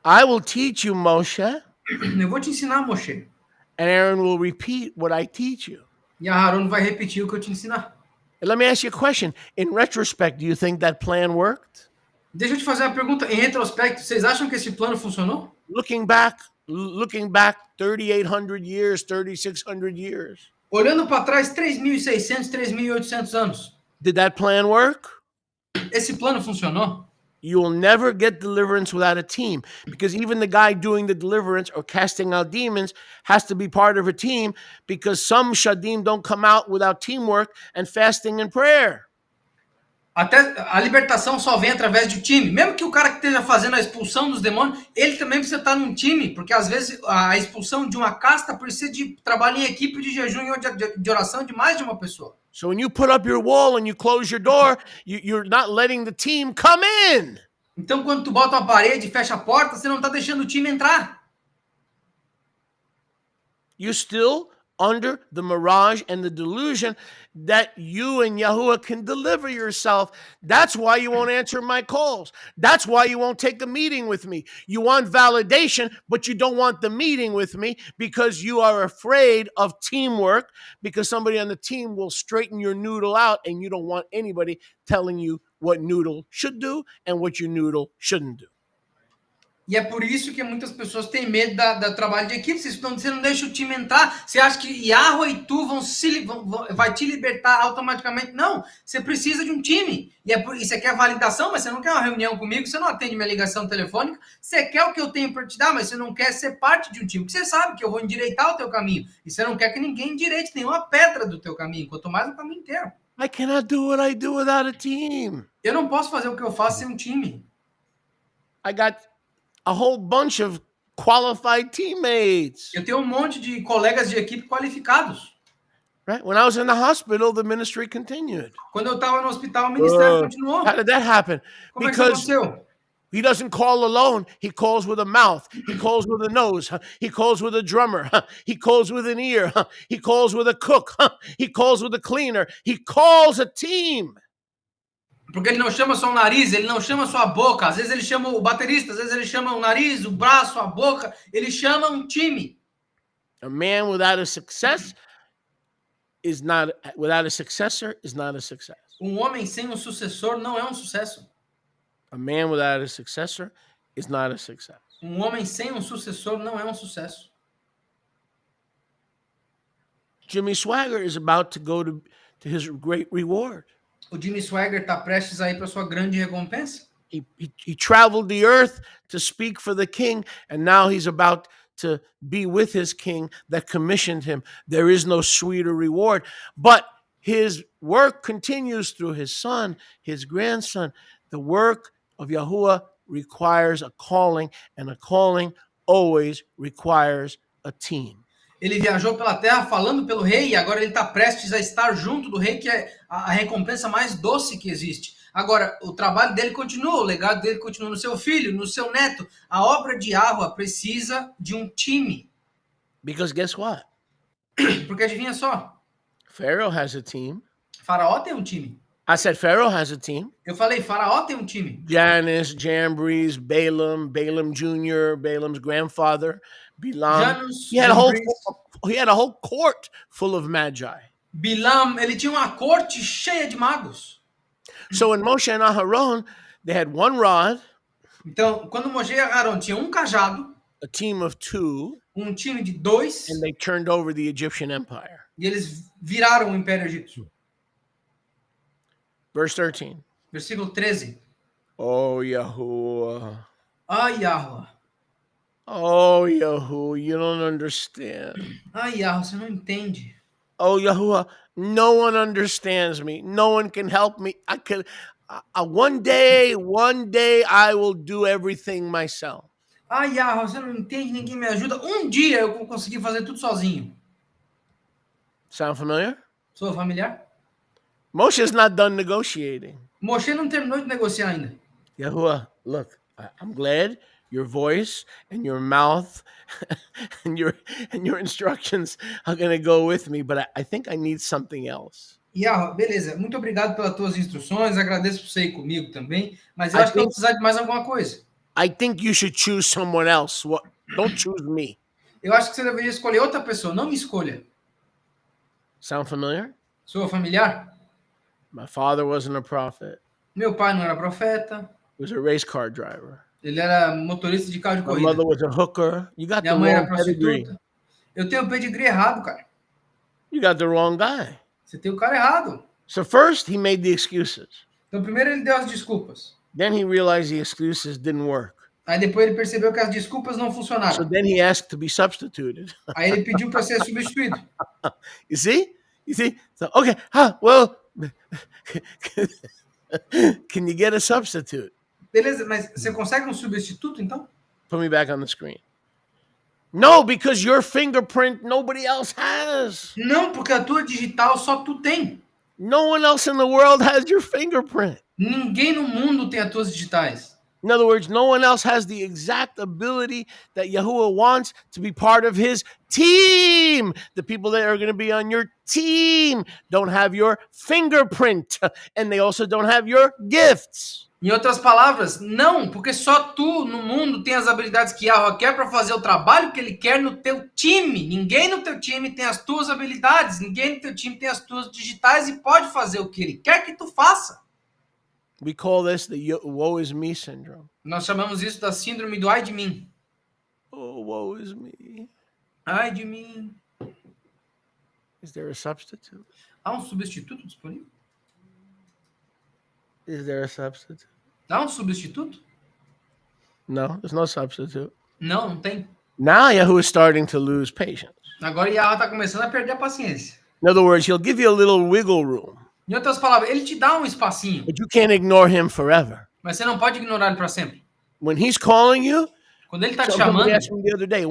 I will teach you, Moshe, Eu vou te ensinar, Moshe. and Aaron will repeat what I teach you. E Aharon vai repetir o que eu te ensinar. And let me ask you a question. In retrospect, do you think that plan worked? Deixa eu te fazer uma pergunta. Em retrospecto, vocês acham que esse plano funcionou? Looking back 3,800 years, 3,600 years, Olhando para trás, 3.600, 3.800 anos. did that plan work? Esse plano funcionou? You will never get deliverance without a team, because even the guy doing the deliverance or casting out demons has to be part of a team, because some shadim don't come out without teamwork and fasting and prayer. Até a libertação só vem através de time. Mesmo que o cara que esteja fazendo a expulsão dos demônios, ele também precisa estar num time, porque às vezes a expulsão de uma casta precisa de trabalho em equipe, de jejum e de oração de mais de uma pessoa. So when you put up your wall and you close your door, you're not letting the team come in. Então, quando tu bota uma parede e fecha a porta, você não está deixando o time entrar. You're still under the mirage and the delusion that you and Yahuwah can deliver yourself. That's why you won't answer my calls. That's why you won't take a meeting with me. You want validation, but you don't want the meeting with me because you are afraid of teamwork, because somebody on the team will straighten your noodle out, and you don't want anybody telling you what noodle should do and what your noodle shouldn't do. E é por isso que muitas pessoas têm medo do trabalho de equipe. Você não deixa o time entrar. Você acha que Yahweh e tu vai te libertar automaticamente? Não. Você precisa de um time. E você quer validação, mas você não quer uma reunião comigo. Você não atende minha ligação telefônica. Você quer o que eu tenho para te dar, mas você não quer ser parte de um time. Porque você sabe que eu vou endireitar o teu caminho. E você não quer que ninguém endireite nenhuma pedra do teu caminho. Quanto mais o caminho inteiro. I cannot do what I do without a team. Eu não posso fazer o que eu faço sem um time. I got a whole bunch of qualified teammates. Eu tenho um monte de colegas de equipe qualificados. Right? When I was in the hospital, the ministry continued. Quando eu estava no hospital, o ministério continuou. How did that happen? Como é que isso aconteceu? He doesn't call alone. He calls with a mouth. He calls with a nose. He calls with a drummer. He calls with an ear. He calls with a cook. He calls with a cleaner. He calls a team. Porque ele não chama só o nariz, ele não chama só a boca. Às vezes ele chama o baterista, às vezes ele chama o nariz, o braço, a boca. Ele chama um time. A man without a success is not, without a successor is not a success. Um homem sem um sucessor não é um sucesso. A man without a successor is not a success. Um homem sem um sucessor não é um sucesso. Jimmy Swaggart is about to go to his great reward. O Jimmy Swaggart está prestes a ir para sua grande recompensa. He traveled the earth to speak for the king, and now he's about to be with his king that commissioned him. There is no sweeter reward, but his work continues through his son, his grandson. The work of Yahuwah requires a calling, and a calling always requires a team. Ele viajou pela terra falando pelo rei e agora ele está prestes a estar junto do rei, que é a recompensa mais doce que existe. Agora, o trabalho dele continua, o legado dele continua no seu filho, no seu neto. A obra de Yahweh precisa de um time. Because guess what? Porque adivinha só? Pharaoh has a team. Faraó tem um time. I said Pharaoh has a team. Eu falei, Faraó tem um time. Janus, Jambres, Balaam, Balaam Jr., Balaam's grandfather, Bilam. Janus, He had a whole court full of magi. Bilam, ele tinha uma corte cheia de magos. So when Moshe and Aharon, they had one rod, Então, quando Moshe e Aharon tinham um cajado, a team of two, um time de 2, and they turned over the Egyptian empire. e eles viraram o Império Egípcio. Verse 13. Versículo 13. Oh, Yahuwah. Ai, Yahweh. Oh, Yahuwah, you don't understand. Ai, Yahweh, você não entende. Oh, Yahuwah, no one understands me. No one can help me. One day I will do everything myself. Ai, Yahweh, você não entende, ninguém me ajuda. Um dia eu vou conseguir fazer tudo sozinho. Sound familiar? Sou familiar? Moshe's not done negotiating. Moshe não terminou de negociar ainda. Yahuwah, look, I'm glad your voice and your mouth and your instructions are going to go with me, but I think I need something else. Yahweh, beleza. Muito obrigado pelas tuas instruções. Agradeço por você ir comigo também. Mas eu acho que eu vou precisar de mais alguma coisa. I think you should choose someone else. Don't choose me. Eu acho que você deveria escolher outra pessoa. Não me escolha. Sound familiar? Sou familiar? My father wasn't a prophet. Meu pai não era profeta. He was a race car driver. Ele era motorista de carro de My corrida. mother was a hooker. You got Minha the mãe era wrong pedigree. prostituta. Eu tenho o pedigree errado, cara. You got the wrong guy. Você tem o cara errado. So first, he made the excuses. Então, primeiro ele deu as desculpas. Then he realized the excuses didn't work. Aí depois ele percebeu que as desculpas não So funcionaram. then he asked to be substituted. Aí ele pediu para ser substituído. You see? So, okay, well, can you get a substitute? Beleza, mas você consegue um substituto, então? Put me back on the screen. No, because your fingerprint nobody else has. Não, porque a tua digital só tu tem. No one else in the world has your fingerprint. Ninguém no mundo tem as tuas digitais. In other words, no one else has the exact ability that Yahuwah wants to be part of his team. The people that are going to be on your team don't have your fingerprint, and they also don't have your gifts. Em outras palavras, não, porque só tu no mundo tem as habilidades que Yahweh quer para fazer o trabalho que ele quer no teu time. Ninguém no teu time tem as tuas habilidades, ninguém no teu time tem as tuas digitais e pode fazer o que ele quer que tu faça. We call this the woe is me syndrome. Nós chamamos isso da síndrome do ai de mim. Oh, woe is me. Ai de mim. Is there a substitute? Há um substituto disponível? Is there a substitute? Há um substituto? No, there's no substitute. Não, não tem. Now Yahuwah is starting to lose patience. Agora Yahweh está começando a perder a paciência. In other words, he'll give you a little wiggle room, Em outras palavras, ele te dá um espacinho, but you can't ignore him forever. mas você não pode ignorar ele para sempre. When he's calling you, Quando ele está te somebody chamando, asked me the other day,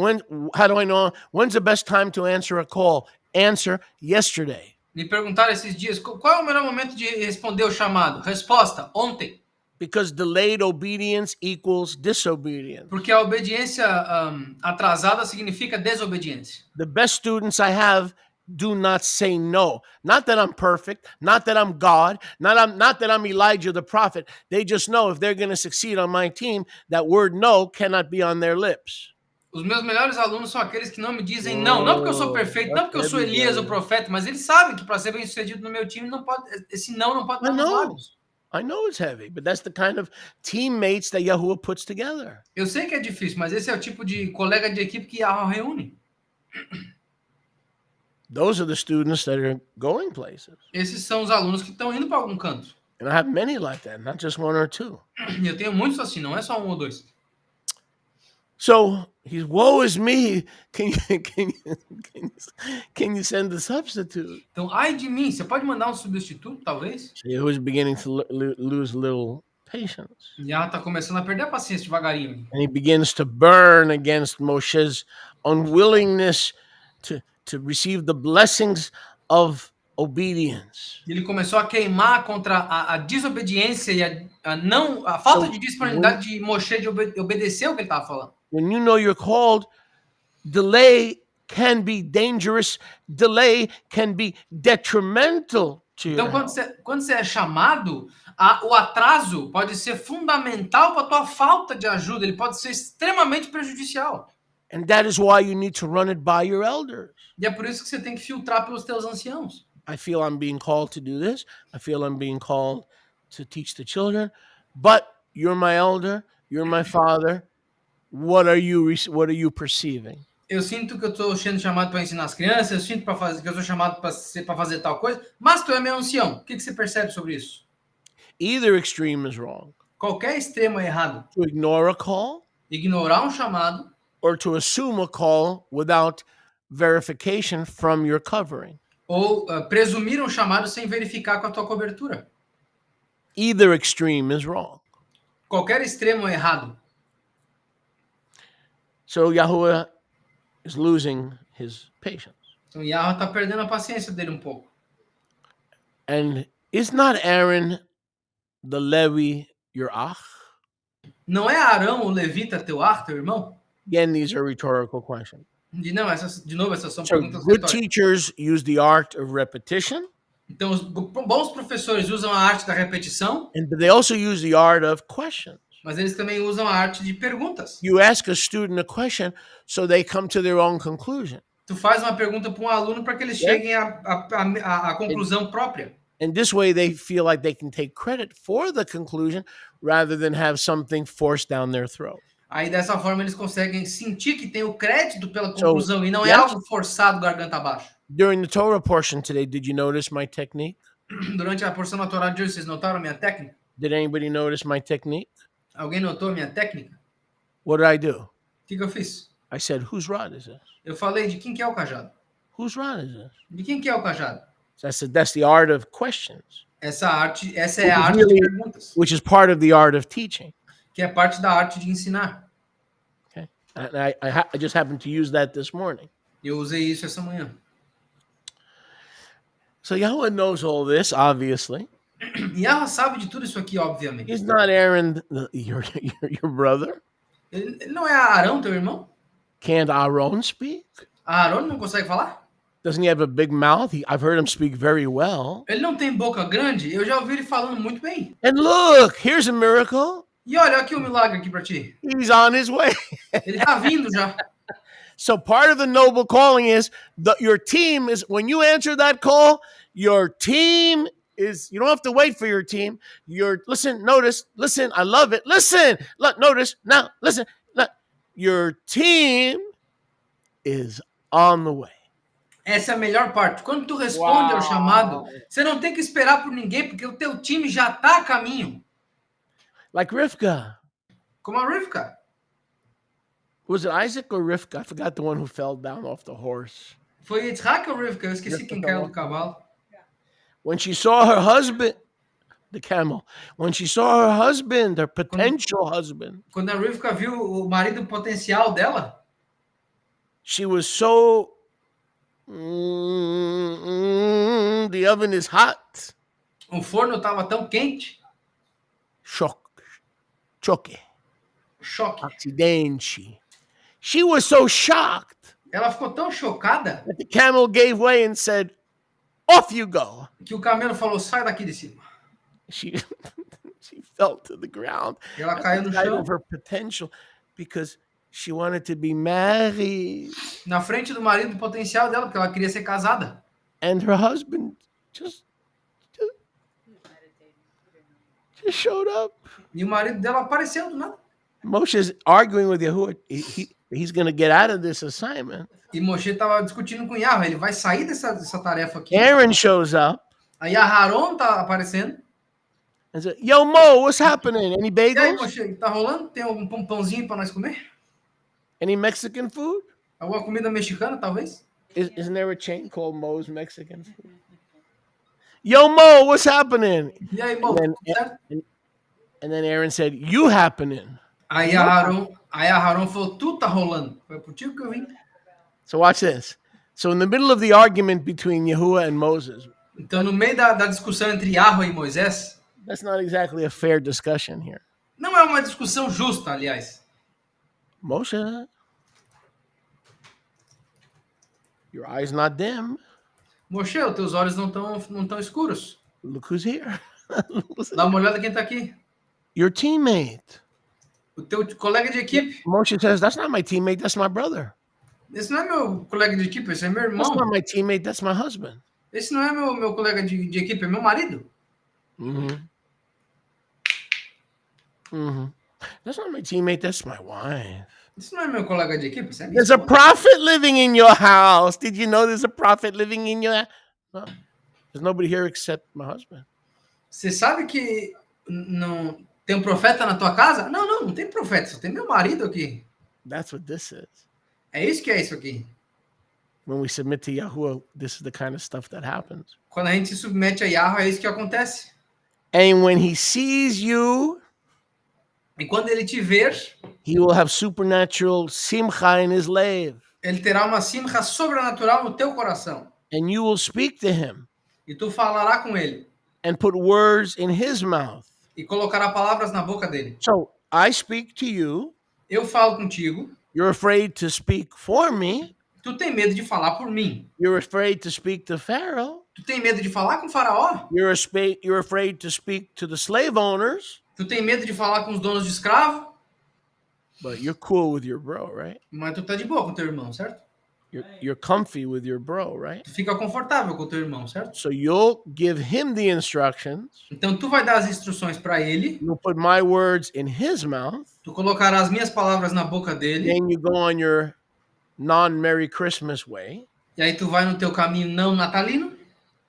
how do I know when's the best time to answer a call? Answer yesterday. me perguntaram esses dias, qual é o melhor momento de responder o chamado? Resposta, ontem. Because delayed obedience equals disobedience. Porque a obediência atrasada significa desobediência. The best students I have do not say no. Not that I'm perfect, not that I'm God, not that I'm Elijah the prophet. They just know if they're going to succeed on my team, that word no cannot be on their lips. Os meus melhores alunos são aqueles que não me dizem não, não porque eu sou perfeito, não porque eu sou Elias o profeta, mas eles sabem que para ser bem sucedido no meu time, esse não pode estar nos lábios. I know it's heavy, but that's the kind of teammates that Yahuwah puts together. Eu sei que é difícil, mas esse é o tipo de colega de equipe que Yahweh reúne. Those are the students that are going places. Esses são os alunos que estão indo para algum canto. And I have many like that, not just one or two. E eu tenho muitos assim, não é só um ou dois. So he's, woe is me. Can you send the substitute? Então, ai de mim, você pode mandar um substituto, talvez? So Yahuwah's beginning to lose little patience. Já está começando a perder a paciência devagarinho. And he begins to burn against Moshe's unwillingness to receive the blessings of obedience. Ele começou a queimar contra a desobediência e a falta de disponibilidade de Moshe de obedecer o que ele estava falando. When you know you're called, delay can be dangerous. Delay can be detrimental to you. Então, quando você é chamado, o atraso pode ser fundamental para a tua falta de ajuda. Ele pode ser extremamente prejudicial. And that is why you need to run it by your elders. E é por isso que você tem que filtrar pelos teus anciãos. I feel I'm being called to do this. I feel I'm being called to teach the children. But you're my elder. You're my father. What are you perceiving? Eu sinto que eu estou sendo chamado para ensinar as crianças. Eu sinto que eu sou chamado para fazer tal coisa. Mas tu é meu ancião. O que você percebe sobre isso? Either extreme is wrong. Qualquer extremo é errado. To ignore a call. Ignorar um chamado. Or to assume a call without verification from your covering. Ou presumir um chamado sem verificar com a tua cobertura. Either extreme is wrong. Qualquer extremo é errado. So Yahuwah is losing his patience. Então Yahweh está perdendo a paciência dele um pouco. And is not Aaron the Levi your ach? Não é Arão o levita teu teu irmão? Again, these are rhetorical questions. De novo, essas são So perguntas good retóricas. teachers use the art of repetition, Então, os bons professores usam a arte da repetição, and they also use the art of questions. mas eles também usam a arte de perguntas. You ask a student a question so they come to their own conclusion. Tu faz uma pergunta para um aluno para que eles cheguem à conclusão própria. And this way they feel like they can take credit for the conclusion rather than have something forced down their throat. Aí, dessa forma, eles conseguem sentir que tem o crédito pela conclusão e não é algo forçado garganta abaixo. During the Torah portion today, did you notice my technique? Durante a porção da Torá de hoje, vocês notaram a minha técnica? Did anybody notice my technique? Alguém notou a minha técnica? What did I do? O que eu fiz? I said, whose rod is this? Eu falei de quem que é o cajado. Whose rod is this? De quem que é o cajado? So I said, that's the art of questions, Essa é a arte really- de perguntas, which is part of the art of teaching. que é parte da arte de ensinar. Okay. And I just happened to use that this morning. Eu usei isso essa manhã. So Yahweh knows all this, obviously. E ela sabe de tudo isso aqui, obviamente. He's not Aaron, your brother. Ele não é Arão, teu irmão? Can't Aaron speak? Arão não consegue falar? Doesn't he have a big mouth? I've heard him speak very well. Ele não tem boca grande? Eu já ouvi ele falando muito bem. And look, here's a miracle. E olha aqui o milagre aqui para ti. He's on his way. Ele tá vindo já. So part of the noble calling is your team is, when you answer that call, your team is, you don't have to wait for your team. Listen, I love it. Listen, look, notice, now, listen, look, your team is on the way. Essa é a melhor parte. Quando tu responde ao chamado, você não tem que esperar por ninguém, porque o teu time já tá a caminho. Like Rivka. Como a Rivka. Was it Isaac or Rivka? I forgot the one who fell down off the horse. Foi Yitzhak ou Rivka? Eu esqueci quem caiu do cavalo. When she saw her husband, the camel, when she saw her husband, her potential husband, Quando a Rivka viu o marido potencial dela, she was so, the oven is hot. o forno estava tão quente. Choque. Choque. She was so shocked Ela ficou tão chocada that the camel gave way and said, off you go. que o camelo falou, sai daqui de cima. She fell to the ground. E ela caiu no Out chão, of her potential because she wanted to be married. na frente do marido potencial dela, porque ela queria ser casada. And her husband just showed up. E o marido dela apareceu do nada. Moshe's arguing with Yahuwah. He's going to get out of this assignment. E Moshe estava discutindo com Yahweh, ele vai sair dessa tarefa aqui. Aaron shows up Aí Aharon tá aparecendo. and says, yo, Mo, what's happening? Any E aí, bagels? Moshe, tá rolando? Tem algum pãozinho para nós comer? Any Mexican food? Alguma comida mexicana, talvez? Isn't there a chain called Mo's Mexican food? Yo, Mo, what's happening? E aí, Mo, And tudo certo? And then Aaron said, you happening. Aí Aharon falou, tu tá rolando. Foi por ti que eu vim. So watch this. So in the middle of the argument between Yahuwah and Moses, Então, no meio da discussão entre Yahweh e Moisés, that's not exactly a fair discussion here. não é uma discussão justa, aliás. Moshe, your eyes not dim. Moshe, os teus olhos não tão escuros. Look who's here. Dá uma olhada quem tá aqui. Your teammate. O teu colega de equipe. Moshe says, that's not my teammate, that's my brother. Esse não é meu colega de equipe, esse é meu That's irmão. not my teammate, that's my husband. Esse não é meu colega de equipe, é meu marido. That's not my teammate, that's my wife. Esse não é meu colega de equipe, esse é minha There's a esposa. prophet living in your house. Did you know there's a prophet living in your house? No. There's nobody here except my husband. Você sabe que não tem um profeta na tua casa? Não tem profeta, só tem meu marido aqui. That's what this is. É isso que é isso aqui. When we submit to Yahuwah, this is the kind of stuff that happens. Quando a gente se submete a Yahweh, é isso que acontece. And when he sees you, E quando ele te ver, he will have supernatural simcha in his lave. ele terá uma simcha sobrenatural no teu coração. And you will speak to him E tu falará com ele. and put words in his mouth. E colocará palavras na boca dele. So I speak to you. Eu falo contigo. You're afraid to speak for me. Tu tem medo de falar por mim. You're afraid to speak to Pharaoh. Tu tem medo de falar com o faraó. You're afraid to speak to the slave owners. Tu tem medo de falar com os donos de escravo. But you're cool with your bro, right? Mas tu tá de boa com teu irmão, certo? You're comfy with your bro, right? Tu fica confortável com teu irmão, certo? So you'll give him the instructions. Então tu vai dar as instruções para ele. You'll put my words in his mouth. Tu colocará as minhas palavras na boca dele. Then you go on your non-Merry Christmas way. E aí tu vai no teu caminho não natalino.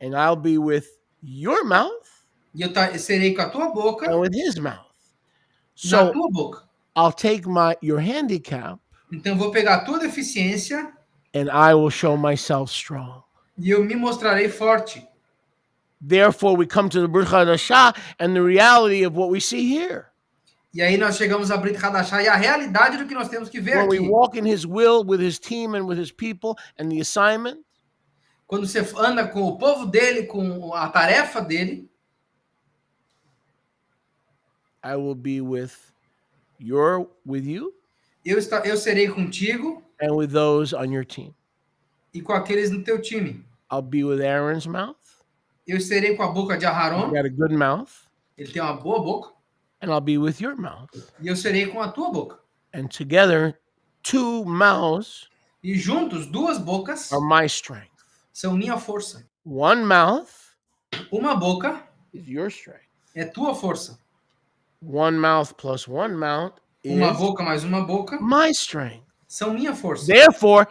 And I'll be with your mouth. E eu serei com a tua boca, and with his mouth. na So tua boca. I'll take your handicap Então eu vou pegar a tua deficiência and I will show myself strong. e eu me mostrarei forte. Therefore, we come to the Brit Hadashah and the reality of what we see here. E aí nós chegamos a Brit Hadashah e a realidade do que nós temos que ver When we aqui. walk in his will with his team and with his people and the assignment, Quando você anda com o povo dele, com a tarefa dele, I will be with you eu serei contigo and with those on your team. e com aqueles no teu time. I'll be with Aaron's mouth. Eu serei com a boca de He's Aharon, got a good mouth. ele tem uma boa boca, And I'll be with your mouth. e eu serei com a tua boca. And together, two mouths E juntos, duas bocas are my strength. são minha força. One mouth Uma boca is your strength. é tua força. One mouth plus one mouth Uma is boca mais uma boca my strength. são minha força. Therefore,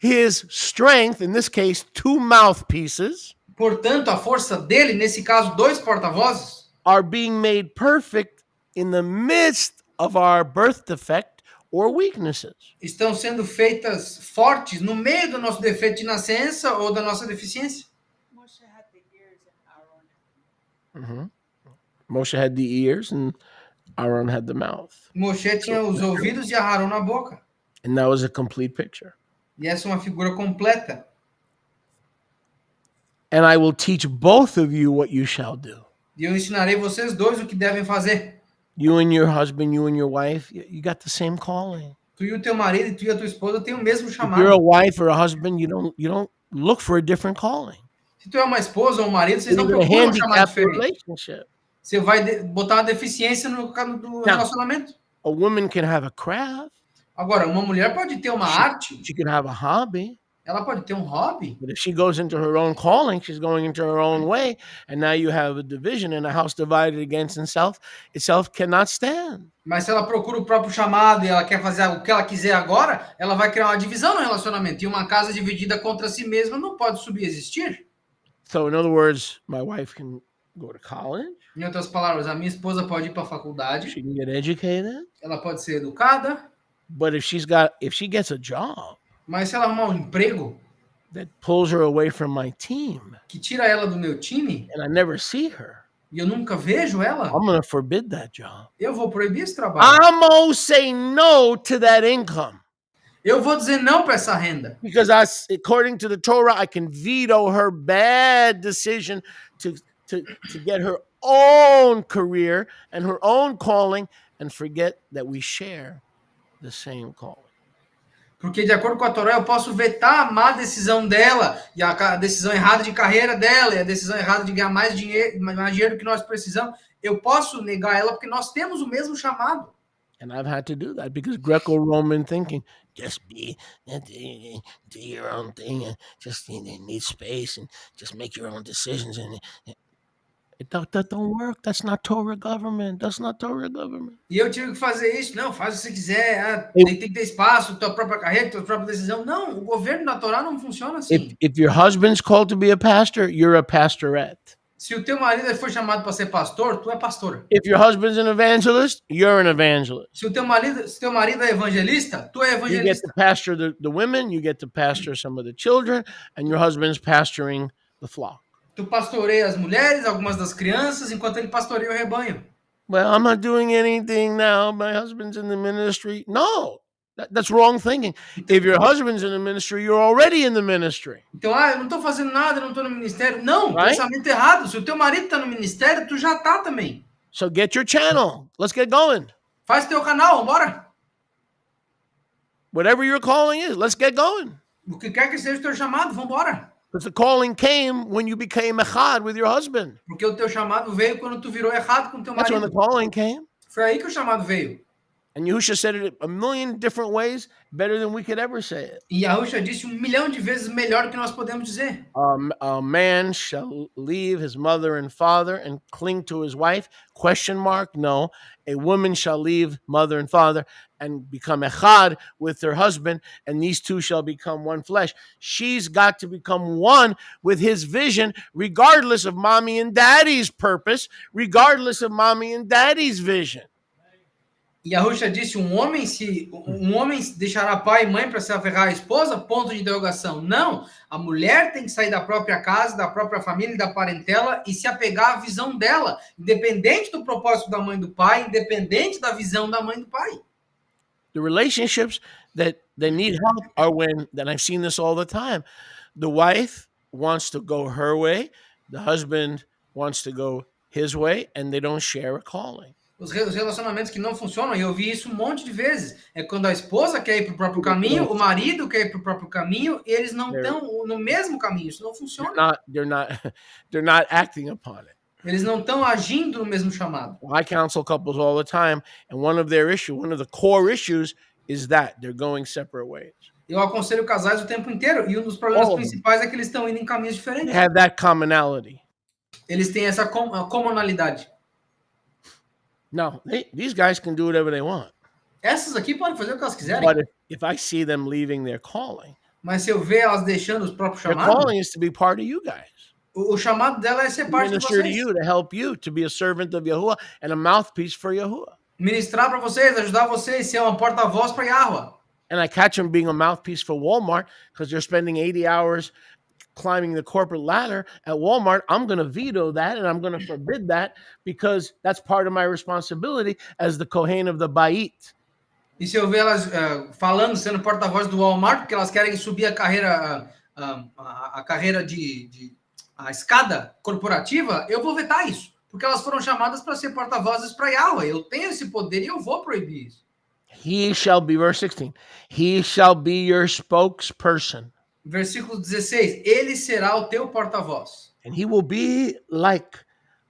his strength, in this case, two mouthpieces, Portanto, a força dele, nesse caso, dois porta-vozes, are being made perfect in the midst of our birth defect or weaknesses. estão sendo feitas fortes no meio do nosso defeito de nascença ou da nossa deficiência. Moshe had the ears and Aaron. Mhm. Moshe had the ears and Aaron had the mouth. Moshe tinha os ouvidos e Aharon na boca. And that was a complete picture. E essa é uma figura completa. And I will teach both of you what you shall do. E eu ensinarei vocês dois o que devem fazer. You and your husband, you and your wife, you got the same calling. Tu e o teu marido e tu e a tua esposa têm o mesmo If you're a chamado. wife or a husband, you don't look for a different calling. Se tu é uma esposa ou um marido, vocês não You're going to procuram um chamado handicap the diferente. relationship. Você vai botar uma deficiência no relacionamento. A woman can have a craft. Agora, uma mulher pode ter uma arte, She can have a hobby. ela pode ter um hobby. But if she goes into her own calling, she's going into her own way. And now you have a division, and a house divided against itself cannot stand. Mas se ela procura o próprio chamado e ela quer fazer o que ela quiser agora, ela vai criar uma divisão no relacionamento. E uma casa dividida contra si mesma não pode subsistir. So, in other words, my wife can go to college. Em outras palavras, a minha esposa pode ir para a faculdade, She can get educated. ela pode ser educada, But if she gets a job mas se ela arrumar um emprego that pulls her away from my team, que tira ela do meu time and I never see her, e eu nunca vejo ela, I'm going to forbid that job. eu vou proibir esse trabalho. I'm going to say no to that income. Eu vou dizer não para essa renda. Because according to the Torah, I can veto her bad decision to get her own career and her own calling and forget that we share the same calling. Porque, de acordo com a Torá, eu posso vetar a má decisão dela, e a decisão errada de carreira dela, e a decisão errada de ganhar mais dinheiro que nós precisamos. Eu posso negar ela porque nós temos o mesmo chamado. And I've had to do that because Greco-Roman thinking, just do your own thing and just need space and just make your own decisions. And that don't work. That's not Torah government. That's not Torah government. E eu tive que fazer isso. Não, faz o que você quiser. Tem que ter espaço, tua própria carreira, tua própria decisão. Não, o governo da Torá não funciona assim. If your husband's called to be a pastor, you're a pastorette. Se o teu marido foi chamado para ser pastor, tu é pastora. If your husband's an evangelist, you're an evangelist. Se teu marido é evangelista, tu é You get evangelista. to pastor the women, you get to pastor some of the children, and your husband's pastoring the flock. Tu pastoreia as mulheres, algumas das crianças, enquanto ele pastoreia o rebanho. Well, I'm not doing anything now. My husband's in the ministry. No, that's wrong thinking. If your husband's in the ministry, you're already in the ministry. Então, eu não estou fazendo nada, eu não estou no ministério. Não, Right? pensamento errado. Se o teu marido está no ministério, tu já está também. So get your channel. Let's get going. Faz teu canal, bora. Whatever your calling is, let's get going. O que quer que seja o teu chamado, vambora. Because the calling came when you became echad with your husband. Porque o teu chamado veio quando tu virou errado com o teu That's when the marido. calling came. Foi aí que o chamado veio. And Yahusha said it a million different ways, better than we could ever say it. E Yahusha disse 1 milhão de vezes melhor do que nós podemos dizer. A man shall leave his mother and father and cling to his wife? Question mark? No. A woman shall leave mother and father and become echad with her husband, and these two shall become one flesh. She's got to become one with his vision, regardless of mommy and daddy's purpose, regardless of mommy and daddy's vision. Yahushua disse: um homem deixará pai e mãe para se aferrar à esposa? Ponto de interrogação. Não, a mulher tem que sair da própria casa, da própria família, da parentela e se apegar à visão dela, independente do propósito da mãe e do pai, independente da visão da mãe e do pai. The relationships that need help are when, and I've seen this all the time, the wife wants to go her way, the husband wants to go his way, and they don't share a calling. Os relacionamentos que não funcionam, e eu vi isso um monte de vezes, é quando a esposa quer ir para o próprio caminho, o marido quer ir para o próprio caminho, e eles não estão no mesmo caminho, isso não funciona. They're not acting upon it. Eles não estão agindo no mesmo chamado. I counsel couples all the time, and one of the core issues is that they're going separate ways. Eu aconselho casais o tempo inteiro, e um dos problemas principais é que eles estão indo em caminhos diferentes. They have that commonality. Eles têm essa comunalidade. No, these guys can do whatever they want. Essas aqui podem fazer o que elas quiserem. But if I see them leaving their calling, mas se eu ver elas deixando os próprios their chamados, calling is to be part of you guys. O chamado dela é ser parte de Minister to vocês. you, to help you, to be a servant of Yahuwah and a mouthpiece for Yahuwah. Ministrar para vocês, ajudar vocês, ser uma porta-voz para Yahuwah. And I catch them being a mouthpiece for Walmart because they're spending 80 hours climbing the corporate ladder at Walmart. I'm going to veto that and I'm going to forbid that because that's part of my responsibility as the Kohen of the Bait. E se eu ver elas falando, sendo porta-voz do Walmart, porque elas querem subir a carreira, a carreira a escada corporativa, eu vou vetar isso. Porque elas foram chamadas para ser porta-vozes para Yahuwah. Eu tenho esse poder e eu vou proibir isso. He shall be, verse 16, he shall be your spokesperson. Versículo 16, ele será o teu porta-voz. And he will be like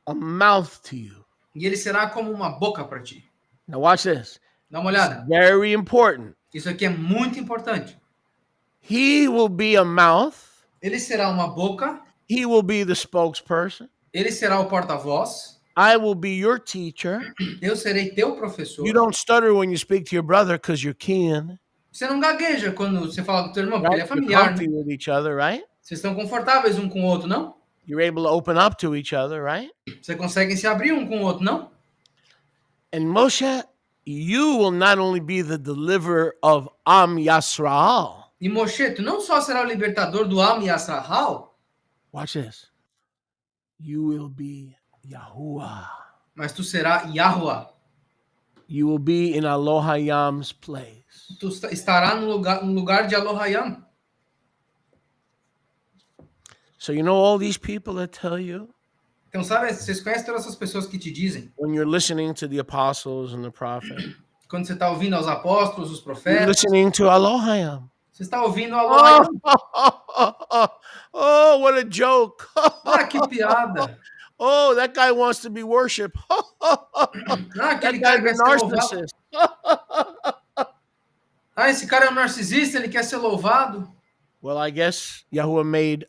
a mouth to you. E ele será como uma boca para ti. Now watch this. Dá uma olhada. It's very important. Isso aqui é muito importante. He will be a mouth. Ele será uma boca. He will be the spokesperson. Ele será o porta-voz. I will be your teacher. Eu serei teu professor. You don't stutter when you speak to your brother because you're kin. Você não gagueja quando você fala com o teu irmão, porque Right? ele é You're familiar, comfy né? with each other, right? Vocês estão confortáveis um com o outro, não? You're able to open up to each other, right? Vocês conseguem se abrir um com o outro, não? And Moshe, you will not only be the deliverer of Am Yisrael. E Moshe, tu não só será o libertador do Am Yisrael, Watch this. You will be Yahuwah. mas tu será Yahuwah. You will be in Elohayam's place. Tu estará no lugar de Elohayam. So you know all these people that tell you Então, sabe, vocês conhecem todas essas pessoas que te dizem, when you're listening to the apostles and the prophet, quando você está ouvindo aos apóstolos, os you're profetas, listening to Elohayam. você está ouvindo Elohayam. Oh, what a joke. Ah, que piada. Oh, that guy wants to be worshipped. Ah, That aquele cara guy's quer a ser louvado. narcissist. Ah, esse cara é um narcisista, ele quer ser louvado. Well, I guess Yahuwah made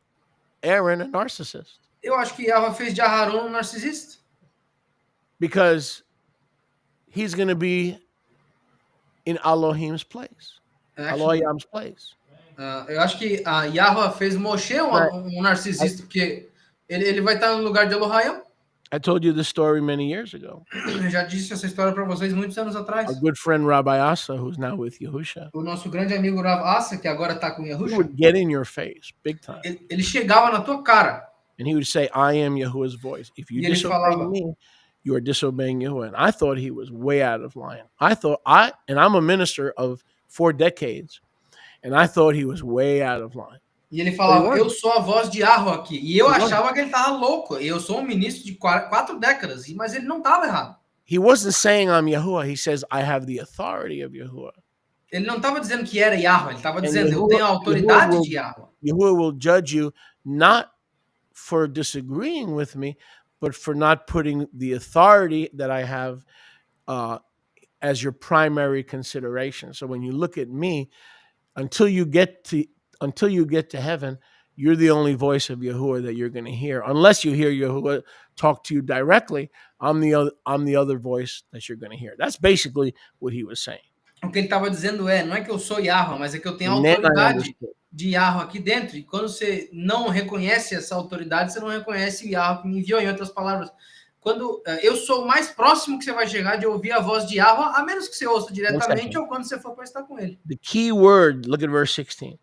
Aaron a narcissist Eu acho que Yahuwah fez de Aharon um narcisista. because he's going to be in Elohim's place, Elohim's place. Eu acho que a Yahuwah fez Moshe um narcisista, porque ele vai estar no lugar de Elohayam. I told you this story many years ago. Eu já disse essa história para vocês muitos anos atrás. Our good friend Rabbi Asa, who's now with Yahusha, O nosso grande amigo Rav Asa, que agora está com he Yahushua, would get in your face big time. ele chegava na tua cara And he would say, I am Yahuwah's voice. If you E ele disobey falava. me, you are disobeying Yahuwah. And I thought he was way out of line. And I'm a minister of 4 decades, and I thought he was way out of line. e ele falava, Ele eu sou a voz de Yahuwah aqui. E eu Ele achava que ele estava louco. Eu sou um ministro de 4 décadas, mas ele não estava errado. He wasn't saying I'm Yahuwah. He says, I have the authority of Yahuwah. Ele não estava dizendo que era Yahuwah, ele estava dizendo, eu Yahuwah- tenho a autoridade Yahuwah de Yahuwah. Yahuwah will judge you not for disagreeing with me, but for not putting the authority that I have as your primary consideration. So when you look at me, until you get to heaven, you're the only voice of Yahuwah that you're going to hear. Unless you hear Yahuwah talk to you directly, I'm the other voice that you're going to hear. That's basically what he was saying. O que ele estava dizendo não é que eu sou Yahweh, mas é que eu tenho And then I autoridade understood. de Yahweh aqui dentro. E quando você não reconhece essa autoridade, você não reconhece o Yahweh que me enviou. Em outras palavras, quando eu sou o mais próximo que você vai chegar de ouvir a voz de Yahweh, a menos que você ouça diretamente ou quando você for para estar com ele. The key word, look at verse 16.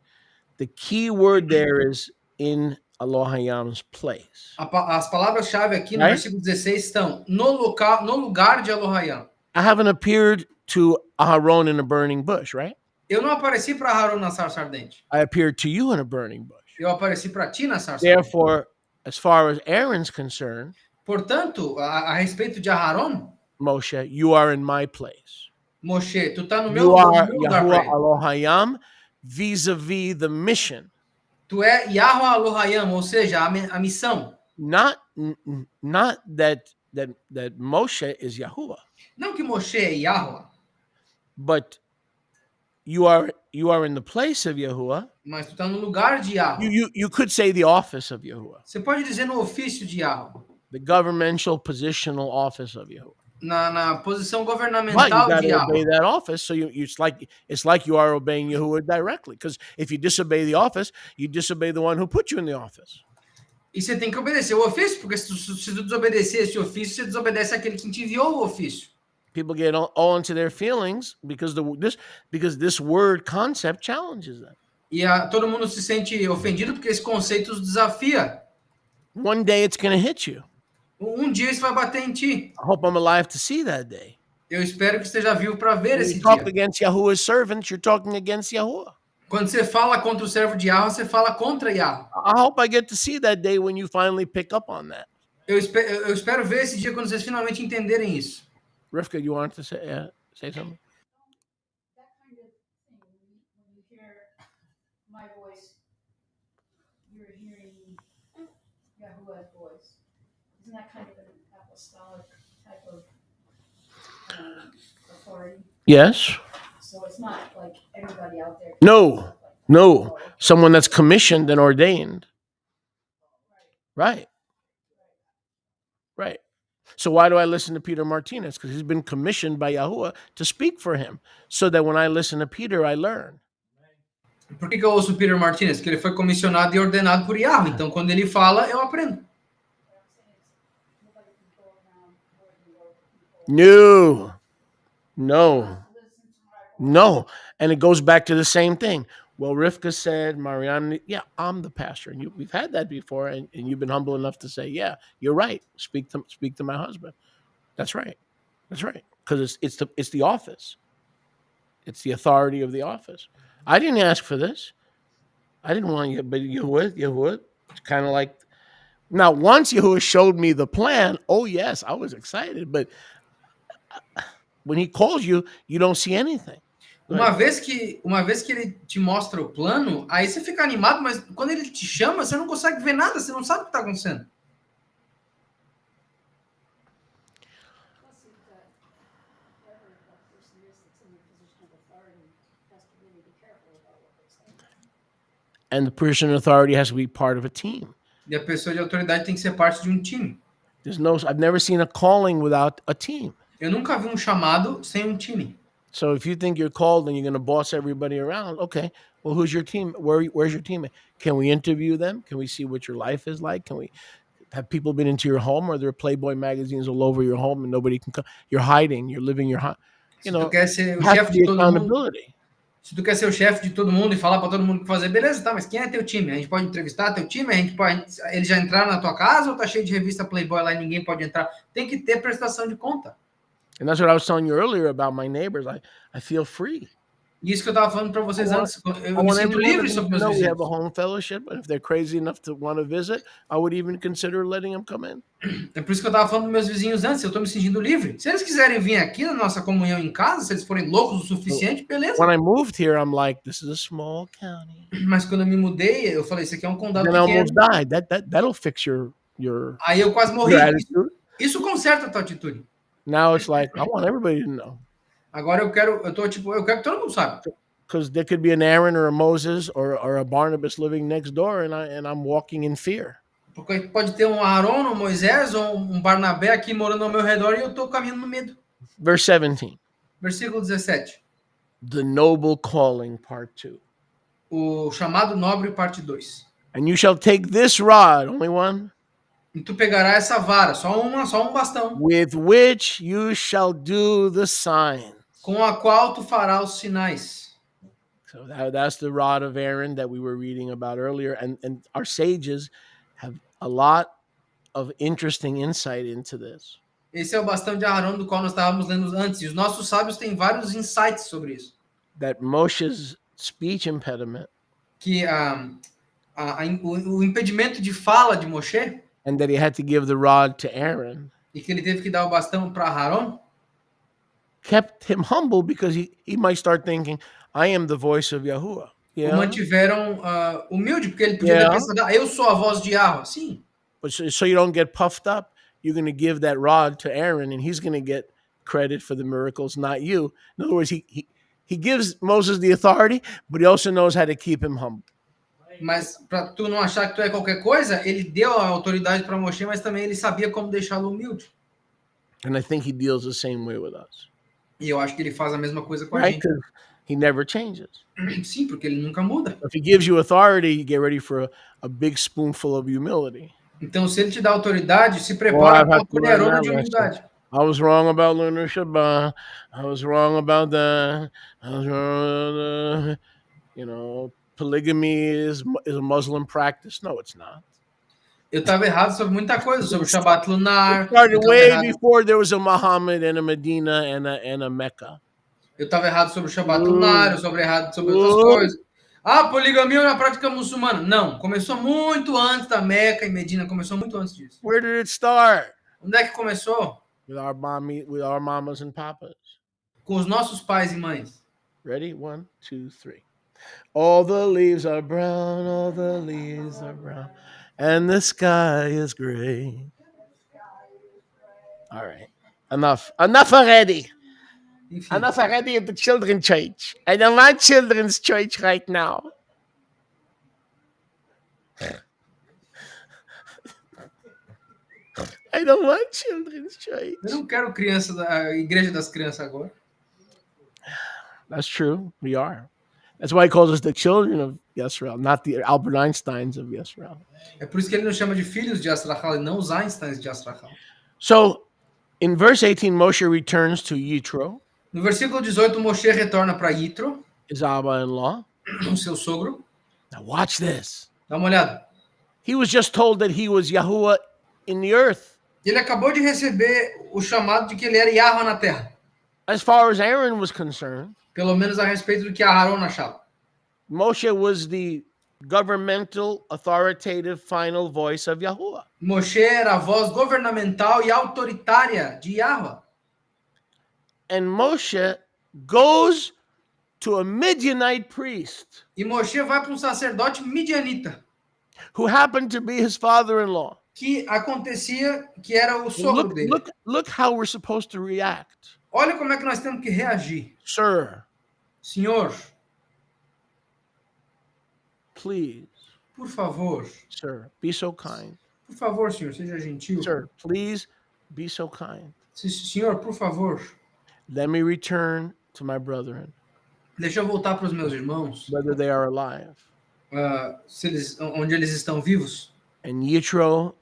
The key word there is in Elohim's place. As palavras-chave aqui no Right? versículo 16 estão no lugar de Elohim. I haven't appeared to Aharon in a burning bush, right? Eu não apareci para Aaron na sarça ardente. I appeared to you in a burning bush. Eu apareci para ti na sarça ardente. Therefore, as far as Aaron's concerned, Portanto, a respeito de Aaron, Moshe, you are in my place. Moshe, tu tá no meu You are lugar Yahuwah para ele. Elohim vis-a-vis the mission. Tu é Yahweh Elohim, ou seja, a missão. Not that Moshe is Yahuwah, Não que Moshe é Yahweh, but you are in the place of Yahuwah. mas tu tá no lugar de Yahweh. You could say the office of Yahuwah, Você pode dizer no ofício de Yahweh, the governmental positional office of Yahuwah. na posição But you governamental got de to obey Yahweh. that office, so it's like you are obeying Yahuwah directly. Because if you disobey the office, you disobey the one who put you in the office. E você tem que obedecer o ofício, porque se tu desobedecer esse ofício, você desobedece aquele que te enviou o ofício. People get all into their feelings because this word concept challenges them. E todo mundo se sente ofendido porque esse conceito os desafia. One day it's going to hit you. Dia isso vai bater em ti. I hope I'm alive to see that day. Eu espero que esteja vivo para ver When esse you talk dia. against Yahuwah's servants, you're talking against Yahuwah. Quando você fala contra o servo de Yahweh, você fala contra Yahweh. I hope I get to see that day when you finally pick up on that. Eu espero ver esse dia quando vocês finalmente entenderem isso. Rivka, you wanted to say something? That kind of thing, when you hear my voice, you're hearing Yahuwah's voice. Isn't that kind of an apostolic type of authority? Yes. So it's not like everybody out there. No. No. Someone that's commissioned and ordained. Right. Right. So why do I listen to Peter Martinez? Because he's been commissioned by Yahuwah to speak for him. So that when I listen to Peter, I learn. Por que eu ouço o Peter Martinez? Porque ele foi comissionado e ordenado por Yahweh. Então, quando ele fala, eu aprendo. No. And it goes back to the same thing. Well, Rivka said, Mariana, yeah, I'm the pastor. And we've had that before, and you've been humble enough to say, yeah, you're right. Speak to my husband. That's right. Because it's the office. It's the authority of the office. I didn't ask for this. I didn't want you, but Yahuwah. It's kind of like, now once Yahuwah showed me the plan, oh yes, I was excited. But when he calls you, you don't see anything. Uma vez que ele te mostra o plano, aí você fica animado, mas quando ele te chama, você não consegue ver nada, você não sabe o que está acontecendo. And the person in authority has to be part of a team. E a pessoa de autoridade tem que ser parte de um time. I've never seen a calling without a team. Eu nunca vi um chamado sem um time. So if you think you're called and you're going to boss everybody around, okay, well, who's your team? Where's your team? Can we interview them? Can we see what your life is like? Can we have people been into your home? Or there are Playboy magazines all over your home and nobody can come? You're hiding. You're living your, Se tu quer ser o has chefe to de be todo mundo, accountability. se tu quer ser o chefe de todo mundo e falar para todo mundo o que fazer, beleza, tá, mas quem é teu time? A gente pode entrevistar teu time? Eles já entraram na tua casa ou tá cheio de revista Playboy lá e ninguém pode entrar? Tem que ter prestação de conta. And that's what I was telling you earlier about my neighbors. I feel free. Isso que eu estava falando para vocês antes. Eu me want sinto everyone livre to sobre meus know we have a vizinhos. home fellowship, but if they're crazy enough to want to visit, I would even consider letting them come in. É por isso que eu estava falando dos meus vizinhos antes. Eu estou me sentindo livre. Se eles quiserem vir aqui na nossa comunhão em casa, se eles forem loucos o suficiente, beleza. When I moved here, I'm like, this is a small county. Mas quando eu me mudei, eu falei, isso aqui é um condado Then I pequeno. almost died. That'll fix your Aí eu quase morri. your attitude. Isso conserta a tua atitude. Now it's like I want everybody to know. Agora eu quero que todo mundo saiba. Because there could be an Aaron or a Moses or a Barnabas living next door, and I'm walking in fear. Porque pode ter um Aaron, um Moisés ou um Barnabé aqui morando ao meu redor e eu estou caminhando no medo. Verse 17. Versículo 17. The Noble Calling, Part 2. O chamado nobre, parte 2. And you shall take this rod, only one, E tu pegará essa vara, só um bastão, with which you shall do the sign. com a qual tu farás os sinais. So that's the rod of Aaron that we were reading about earlier. And our sages have a lot of interesting insight into this. Esse é o bastão de Aarão, do qual nós estávamos lendo antes. E os nossos sábios têm vários insights sobre isso. That Moshe's speech impediment Que o impedimento de fala de Moshe, and that he had to give the rod to Aaron e que ele teve que dar o bastão para Aarão, kept him humble because he might start thinking, I am the voice of Yahuwah. o Yeah. mantiveram humilde, porque ele podia ter pensado, eu sou a voz de Yahweh. Sim, But so you don't get puffed up, you're going to give that rod to Aaron and he's going to get credit for the miracles, not you. In other words, he gives Moses the authority, but he also knows how to keep him humble. mas para tu não achar que tu é qualquer coisa, ele deu a autoridade para Moshe, mas também ele sabia como deixá-lo humilde. And I think he deals the same way with us. E eu acho que ele faz a mesma coisa com a Right? gente. Because he never changes. Sim, porque ele nunca muda. If he gives you authority, you get ready for a big spoonful of humility. Então, se ele te dá autoridade, se Well, prepara I've para had a to learn colherona that de lesson. humildade. I was wrong about Lunar Shabbat. I was wrong about that. I was wrong. Polygamy is a Muslim practice. No, it's not. Eu estava errado sobre muita coisa, sobre o Shabat lunar. It started Eu estava way errado, before there was a Muhammad and a Medina and a Mecca. eu estava errado sobre o Shabat lunar, eu estava errado sobre outras coisas. Poligamia na prática muçulmana. Não, começou muito antes da Meca e Medina, começou muito antes disso. Where did it start? Onde é que começou? With our mamas and papas. Com os nossos pais e mães. Ready? 1, 2, 3. All the leaves are brown, all the leaves are brown, and the sky is gray. All right. Enough already. Enfim, Enough already at the children's church. I don't want children's church right now. I don't want children's church. eu não quero a igreja das crianças agora. That's true. We are. That's why he calls us the children of Yisrael, not the Albert Einsteins of Yisrael. É por isso que ele nos chama de filhos de Yisrahal e não os Einsteins de Yisrahal. So, in verse 18, Moshe returns to Yitro, No versículo 18, Moshe retorna para Yitro, his Abba-in-law. o seu sogro. Now watch this. Dá uma olhada. He was just told that he was Yahuwah in the earth. Ele acabou de receber o chamado de que ele era Yahweh na terra. As far as Aaron was concerned, Pelo menos a respeito do que Aharon achava. Moshe was the governmental, authoritative, final voice of Yahuwah. Moshe era a voz governamental e autoritária de Yahweh. And Moshe goes to a Midianite priest E Moshe vai para um sacerdote midianita, who happened to be his father-in-law. que acontecia que era o sogro dele. Look how we're supposed to react. Olha como é que nós temos que reagir. Sir, Senhor, please, por favor. sir, be so kind. Por favor, senhor, seja gentil. Sir, please be so kind. Senhor, por favor, Let me return to my brethren, deixa eu voltar para os meus irmãos, whether they are alive. onde eles estão vivos. And Yitro,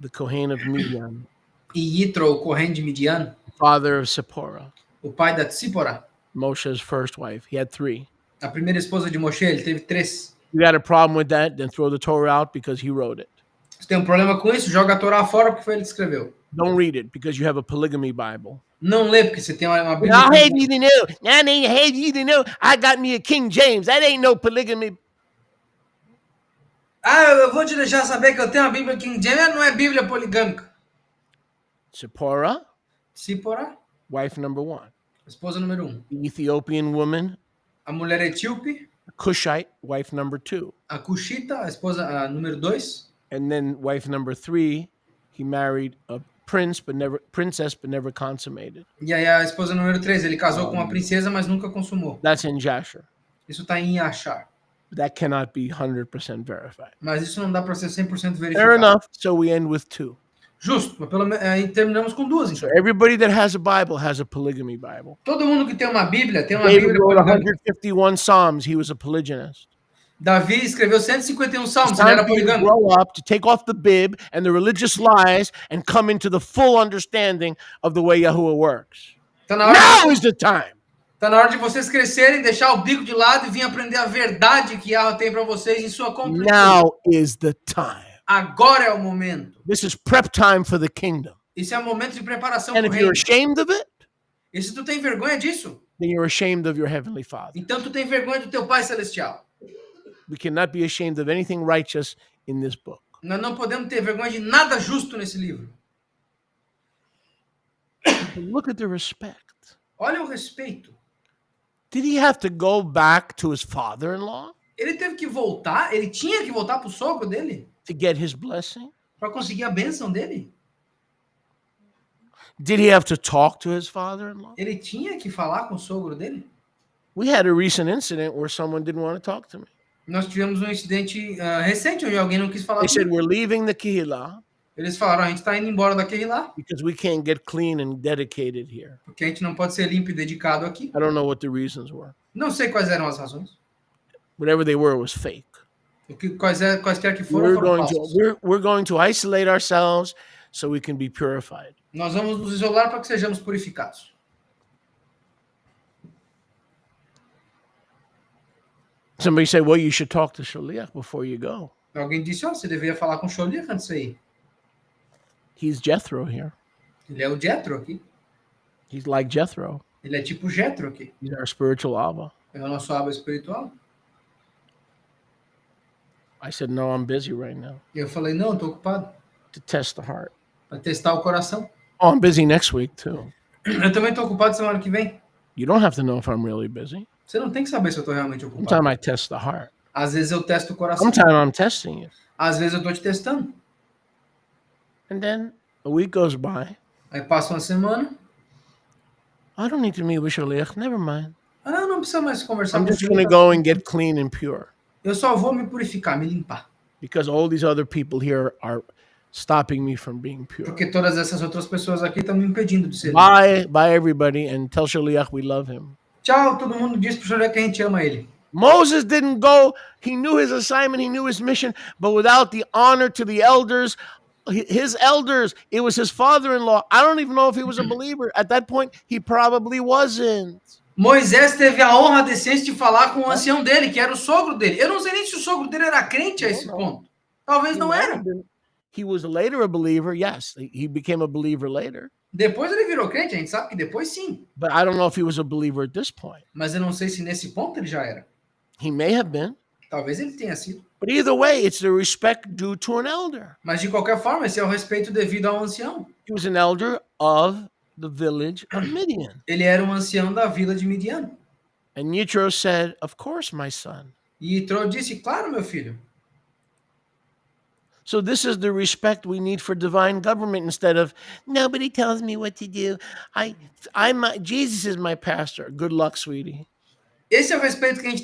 the Kohen of Midian, E Yitro, o Kohen de Midian, father of Zipporah, o pai da Tzipora, Moshe's first wife. He had 3. a primeira esposa de Moshe, ele teve 3. You got a problem with that, then throw the Torah out because he wrote it. Se tem um problema com isso, joga a Torá fora porque foi ele que escreveu. Don't read it because you have a polygamy Bible. Não lê porque você tem uma Bíblia. I hate you to know. I hate you to know. I got me a King James. That ain't no polygamy. Eu vou te deixar saber que eu tenho a Bíblia King James, não é Bíblia poligâmica. Zipporah, Tzipora, wife number 1. esposa número 1. The Ethiopian woman, A mulher etíope, Cushite, wife number 2. a Cushita, a esposa número 2. And then wife number 3, he married a princess, but never consummated. E aí a esposa número 3, ele casou com uma princesa, mas nunca consumou. That's in Jasher. Isso está em Achar. That cannot be 100% verified. Mas isso não dá para ser 100% Fair verificado. enough. So we end with 2. Justo, mas terminamos com duas, So então. everybody that has a Bible has a polygamy Bible. Todo mundo que tem uma Bíblia David wrote poligâmica. 151 Psalms. He was a polygynist. Davi escreveu 151 It's salmos, ele time era for you to poligâmico. grow up, to take off the bib and the religious lies and come into the full understanding of the way Yahuwah works. Tá na hora, Now is the time. tá na hora de vocês crescerem, deixar o bico de lado e vir aprender a verdade que Yahweh tem para vocês em sua completude. Now is the time. Agora é o momento. This is prep time for the kingdom. Isso é um momento de preparação And para o if reino. you're ashamed of it, E se tu tem vergonha disso, then you're ashamed of your heavenly Father. então tu tem vergonha do teu Pai Celestial. We cannot be ashamed of anything righteous in this book. Nós não podemos ter vergonha de nada justo nesse livro. But look at the respect. Olha o respeito. Did he have to go back to his father-in-law Ele teve que voltar, ele tinha que voltar pro sogro dele to get his blessing? para conseguir a bênção dele. Did he have to talk to his father-in-law? Ele tinha que falar com o sogro dele. We had a recent incident where someone didn't want to talk to me. Nós tivemos um incidente recente onde alguém não quis falar They said, comigo. we're leaving the Kehillah Eles falaram, a gente está indo embora daquele lá, because we can't get clean and dedicated here. porque a gente não pode ser limpo e dedicado aqui. I don't know what the reasons were. Não sei quais eram as razões. Whatever they were was fake. Quaisquer que foram falsos. We're going to isolate ourselves so we can be purified. Nós vamos nos isolar para que sejamos purificados. Somebody said, well, you should talk to Shaliach before you go. Alguém disse, você deveria falar com o Sholiach antes de ir. He's Jethro here. Ele é o Jethro aqui. He's like Jethro. Ele é tipo Jethro aqui. He's our spiritual Abba. É o nosso aba espiritual. I said, no, I'm busy right now E eu falei, não, estou ocupado. to test the heart. Para testar o coração. Oh, I'm busy next week too. Eu também estou ocupado semana que vem. You don't have to know if I'm really busy. Você não tem que saber se eu estou realmente ocupado. Sometimes I test the heart. Às vezes eu testo o coração. Sometimes I'm testing you. Às vezes eu estou te testando. And then a week goes by. Aí passa uma semana. I don't need to meet with Shaliach. Never mind. Ah, não precisa mais conversar I'm com just você. going to go and get clean and pure Eu só vou me purificar, me limpar. because all these other people here are stopping me from being pure. Porque todas essas outras pessoas aqui estão me impedindo de ser limpo. Bye, everybody, and tell Shaliach we love him. Tchau, todo mundo diz pro Sholiach que a gente ama ele. Moses didn't go. He knew his assignment. He knew his mission, but without the honor to the elders, his elders, it was his father-in-law. I don't even know if he was a believer. At that point, he probably wasn't. Moisés teve a honra, a decência de falar com o ancião dele, que era o sogro dele. Eu não sei nem se o sogro dele era crente a esse ponto. Talvez não era. He was later a believer. Yes, he became a believer later. Depois ele virou crente, a gente sabe que depois sim. But I don't know if he was a believer at this point. Mas eu não sei se nesse ponto ele já era. He may have been. Talvez ele tenha sido. But either way, it's the respect due to an elder. Mas de qualquer forma, esse é o respeito devido ao ancião. He was an elder of the village of Midian. Ele era um ancião da vila de Midian. And Yitro said, of course, my son. E Yitro disse, claro, meu filho. So this is the respect we need for divine government instead of nobody tells me what to do. Jesus is my pastor. Good luck, sweetie. Esse é o respeito que a gente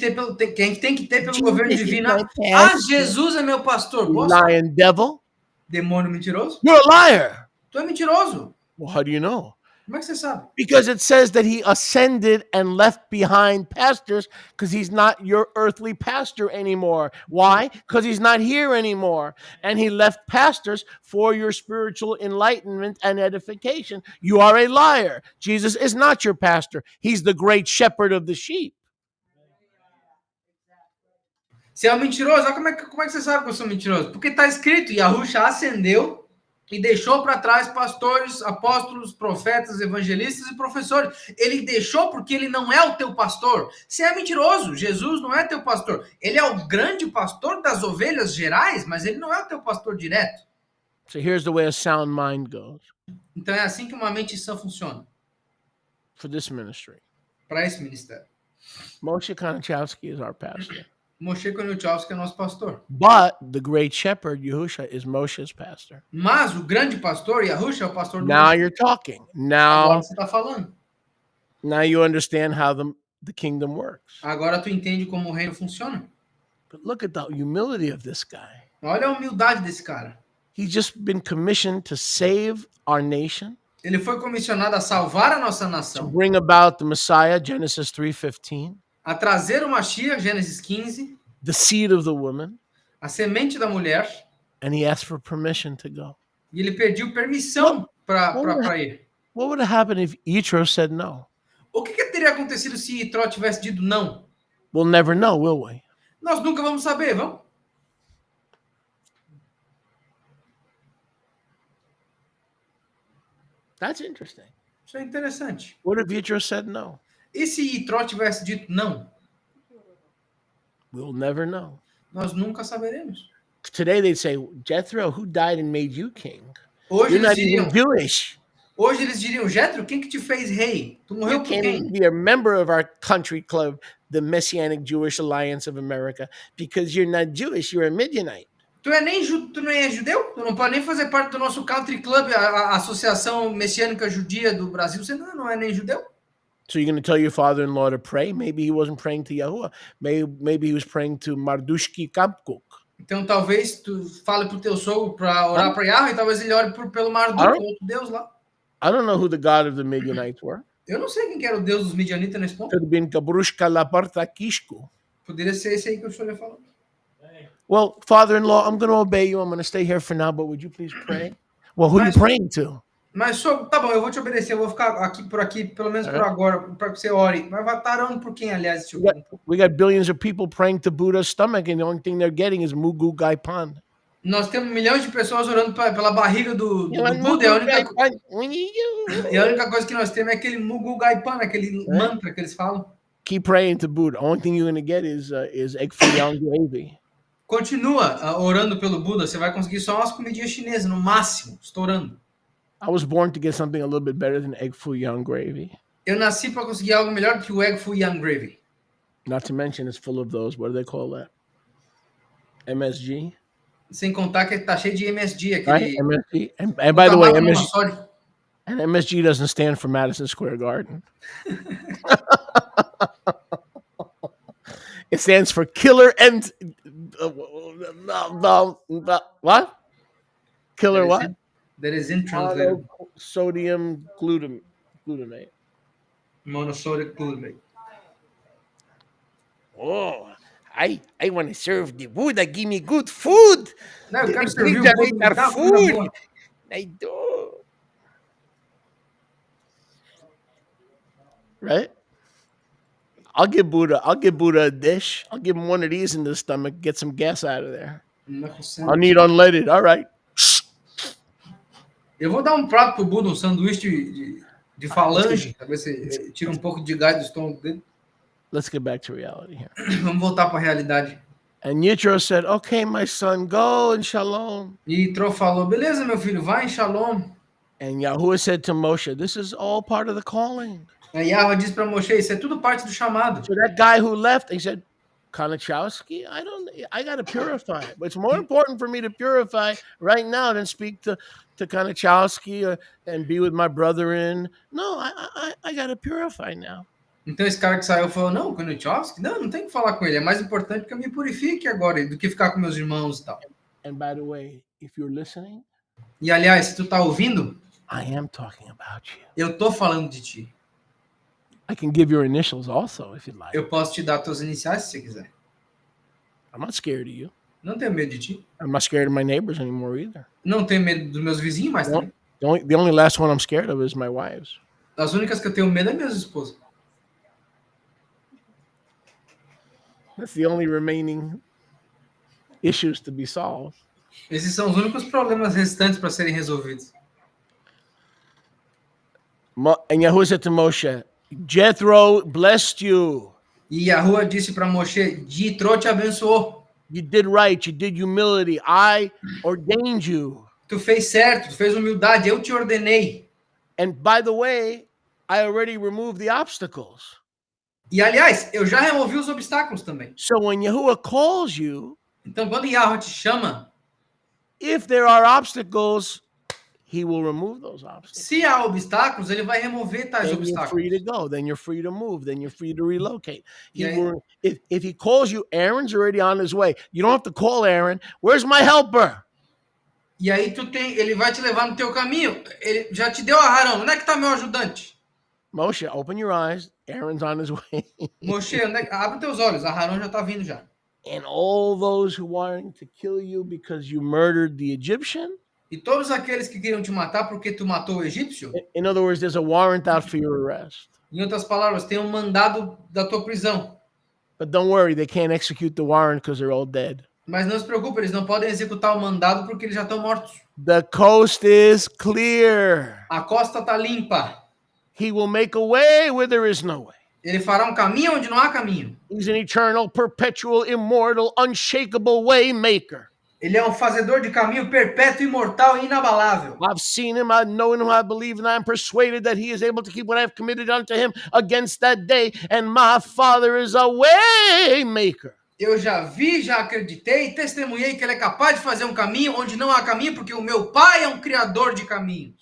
tem que ter pelo governo Jesus is divino. my Ah, pastor. Jesus é meu pastor. You Poxa, lying devil. demônio mentiroso? You're a liar. Tu é mentiroso. Well, how do you know? Como é que você sabe? Because it says that he ascended and left behind pastors because he's not your earthly pastor anymore. Why? Because he's not here anymore. And he left pastors for your spiritual enlightenment and edification. You are a liar. Jesus is not your pastor. He's the great shepherd of the sheep. Você é um mentiroso? Ah, como é que você sabe que eu sou mentiroso? Porque está escrito, Yahusha ascendeu e deixou para trás pastores, apóstolos, profetas, evangelistas e professores. Ele deixou porque ele não é o teu pastor. Você é mentiroso. Jesus não é teu pastor. Ele é o grande pastor das ovelhas gerais, mas ele não é o teu pastor direto. So here's the way a sound mind goes Então é assim que uma mente sã funciona for this ministry. para esse ministério. Moshe Konachowski is our pastor. Moshe Konuchovsky é nosso pastor. But the great shepherd, Yehusha, is Moshe's pastor. Mas o grande pastor, Yahusha, é o pastor do Now Moshe. you're talking. Agora Now você está falando. you understand how the kingdom works. Agora tu entende como o reino funciona. But look at the humility of this guy. Olha a humildade desse cara. He's just been commissioned to save our nation, Ele foi comissionado a salvar a nossa to nação, bring about the Messiah, Genesis 3:15, a trazer o Mashiach, Gênesis 15, the seed of the woman, a semente da mulher, and he asked for permission to go. e ele pediu permissão para ir. What would have happened if Yitro said no? O que teria acontecido se Itró tivesse dito não? We'll never know, will we? Nós nunca vamos saber, vamos? That's interesting. Isso é interessante. What if Yitro said no? E se Itró tivesse dito não? We'll never know. Nós nunca saberemos. Today they'd say, Jethro, who died and made you king? Hoje You're eles not even diriam, Jewish. hoje eles diriam, Jetro, quem que te fez rei? Tu morreu You por can't quem? even be a member of our country club, the Messianic Jewish Alliance of America, because you're not Jewish, you're a Midianite. Tu nem é judeu? Tu não pode nem fazer parte do nosso country club, a Associação Messiânica Judia do Brasil. Você não é nem judeu? So you're going to tell your father-in-law to pray? Maybe he wasn't praying to Yahuwah. Maybe he was praying to Mardushki Kapkuk. Então talvez tu fale pro teu sogro para orar para Yahweh e talvez ele ore pelo Marduk, outro deus lá. I don't know who the god of the Midianites were. Eu não sei quem que era o deus dos midianitas nesse ponto. Could have been Kabrushka Lapartakishku. Poderia ser esse aí que o senhor ia falar. Well, father-in-law, I'm going to obey you. I'm going to stay here for now, but would you please pray? Well, who are you praying to? Mas, sogro, tá bom, eu vou te obedecer. Eu vou ficar aqui, pelo menos por agora, para que você ore. Mas vai estar orando por quem, aliás? We got billions of people praying to Buddha's stomach, and the only thing they're getting is Mugu Gaipan. Nós temos milhões de pessoas orando pela barriga do Buda. E a única coisa que nós temos é aquele Mugu Gaipan, aquele mantra que eles falam. Keep praying to Buddha. Only thing you're going to get is egg foo young gravy. Continua orando pelo Buda. Você vai conseguir só umas comidinhas chinesas, no máximo, estourando. I was born to get something a little bit better than egg foo young gravy. Eu nasci para conseguir algo melhor do que o egg foo young gravy. Not to mention it's full of those, what do they call that? MSG? Sem contar que tá cheio de MSG. Aquele... Right? MSG. And by the way, MSG doesn't stand for Madison Square Garden. It stands for killer and... what? Killer what? That is intranslatable. Sodium glutamate. Monosodium glutamate. Oh, I want to serve the Buddha. Give me good food. Não, eu quero servir o Buda. Food. I do. Right? I'll give Buddha a dish. I'll give him one of these in the stomach. Get some gas out of there. I'll need unleaded. All right. Eu vou dar um prato pro Buda, um sanduíche de falange, talvez você tire um pouco de gás do estômago dele. Let's get back to reality here. Vamos voltar para a realidade. And Yitro said, okay, my son, go in shalom. E Yitro falou, beleza, meu filho, vai em shalom. And Yahuwah said to Moshe, this is all part of the calling. Aí Yahweh disse para Moshe, isso é tudo parte do chamado. So that guy who left, he said, Kanachowski, I got to purify. But it's more important for me to purify right now than speak to Kanachowski and be with my brethren. No, I got to purify now. Então esse cara que saiu falou, não, Kanachowski, não tem que falar com ele. É mais importante que eu me purifique agora do que ficar com meus irmãos e tal. And by the way, if you're listening, e aliás, se tu tá ouvindo, I am talking about you. Eu tô falando de ti. I can give your initials also, if you'd like. Eu posso te dar tuas iniciais se você quiser. I'm not scared of you. Não tenho medo de ti. I'm not scared of my neighbors anymore either. Não tenho medo dos meus vizinhos mais também. The only last one I'm scared of is my wives. As únicas que eu tenho medo é minhas esposas. That's the only remaining issues to be solved. Esses são os únicos problemas restantes para serem resolvidos. And Yahuwah said to Moshe, Jethro blessed you. E Yahuwah disse para Moshe, Jethro te abençoou. You did right, you did humility. I ordained you. Tu fez certo, tu fez humildade, eu te ordenei. And by the way, I already removed the obstacles. E aliás, eu já removi os obstáculos também. So when Yahuwah calls you, então quando Yahuwah te chama, if there are obstacles, he will remove those obstacles. Se há obstáculos, ele vai remover tais obstáculos. You're free to go. Then you're free to move. Then you're free to relocate. If he calls you, Aaron's already on his way. You don't have to call Aaron. Where's my helper? E aí ele vai te levar no teu caminho. Ele já te deu a Arão. Onde é que está meu ajudante? Moshe, open your eyes. Aaron's on his way. Moshe, abre teus olhos. A Arão já está vindo já. And all those who wanted to kill you because you murdered the Egyptian. E todos aqueles que queriam te matar porque tu matou o egípcio. In other words, there's a warrant out for your arrest. Em outras palavras, tem um mandado da tua prisão. But don't worry, they can't execute the warrant because they're all dead. Mas não se preocupe, eles não podem executar o mandado porque eles já estão mortos. The coast is clear. A costa está limpa. He will make a way where there is no way. Ele fará um caminho onde não há caminho. He's an eternal, perpetual, immortal, unshakable way maker. Ele é um fazedor de caminho perpétuo, imortal e inabalável. I've seen him, I know him, I believe, and I'm persuaded that he is able to keep what I've committed unto him against that day. And my Father is a way maker. Eu já vi, já acreditei, testemunhei que ele é capaz de fazer um caminho onde não há caminho, porque o meu pai é um criador de caminhos.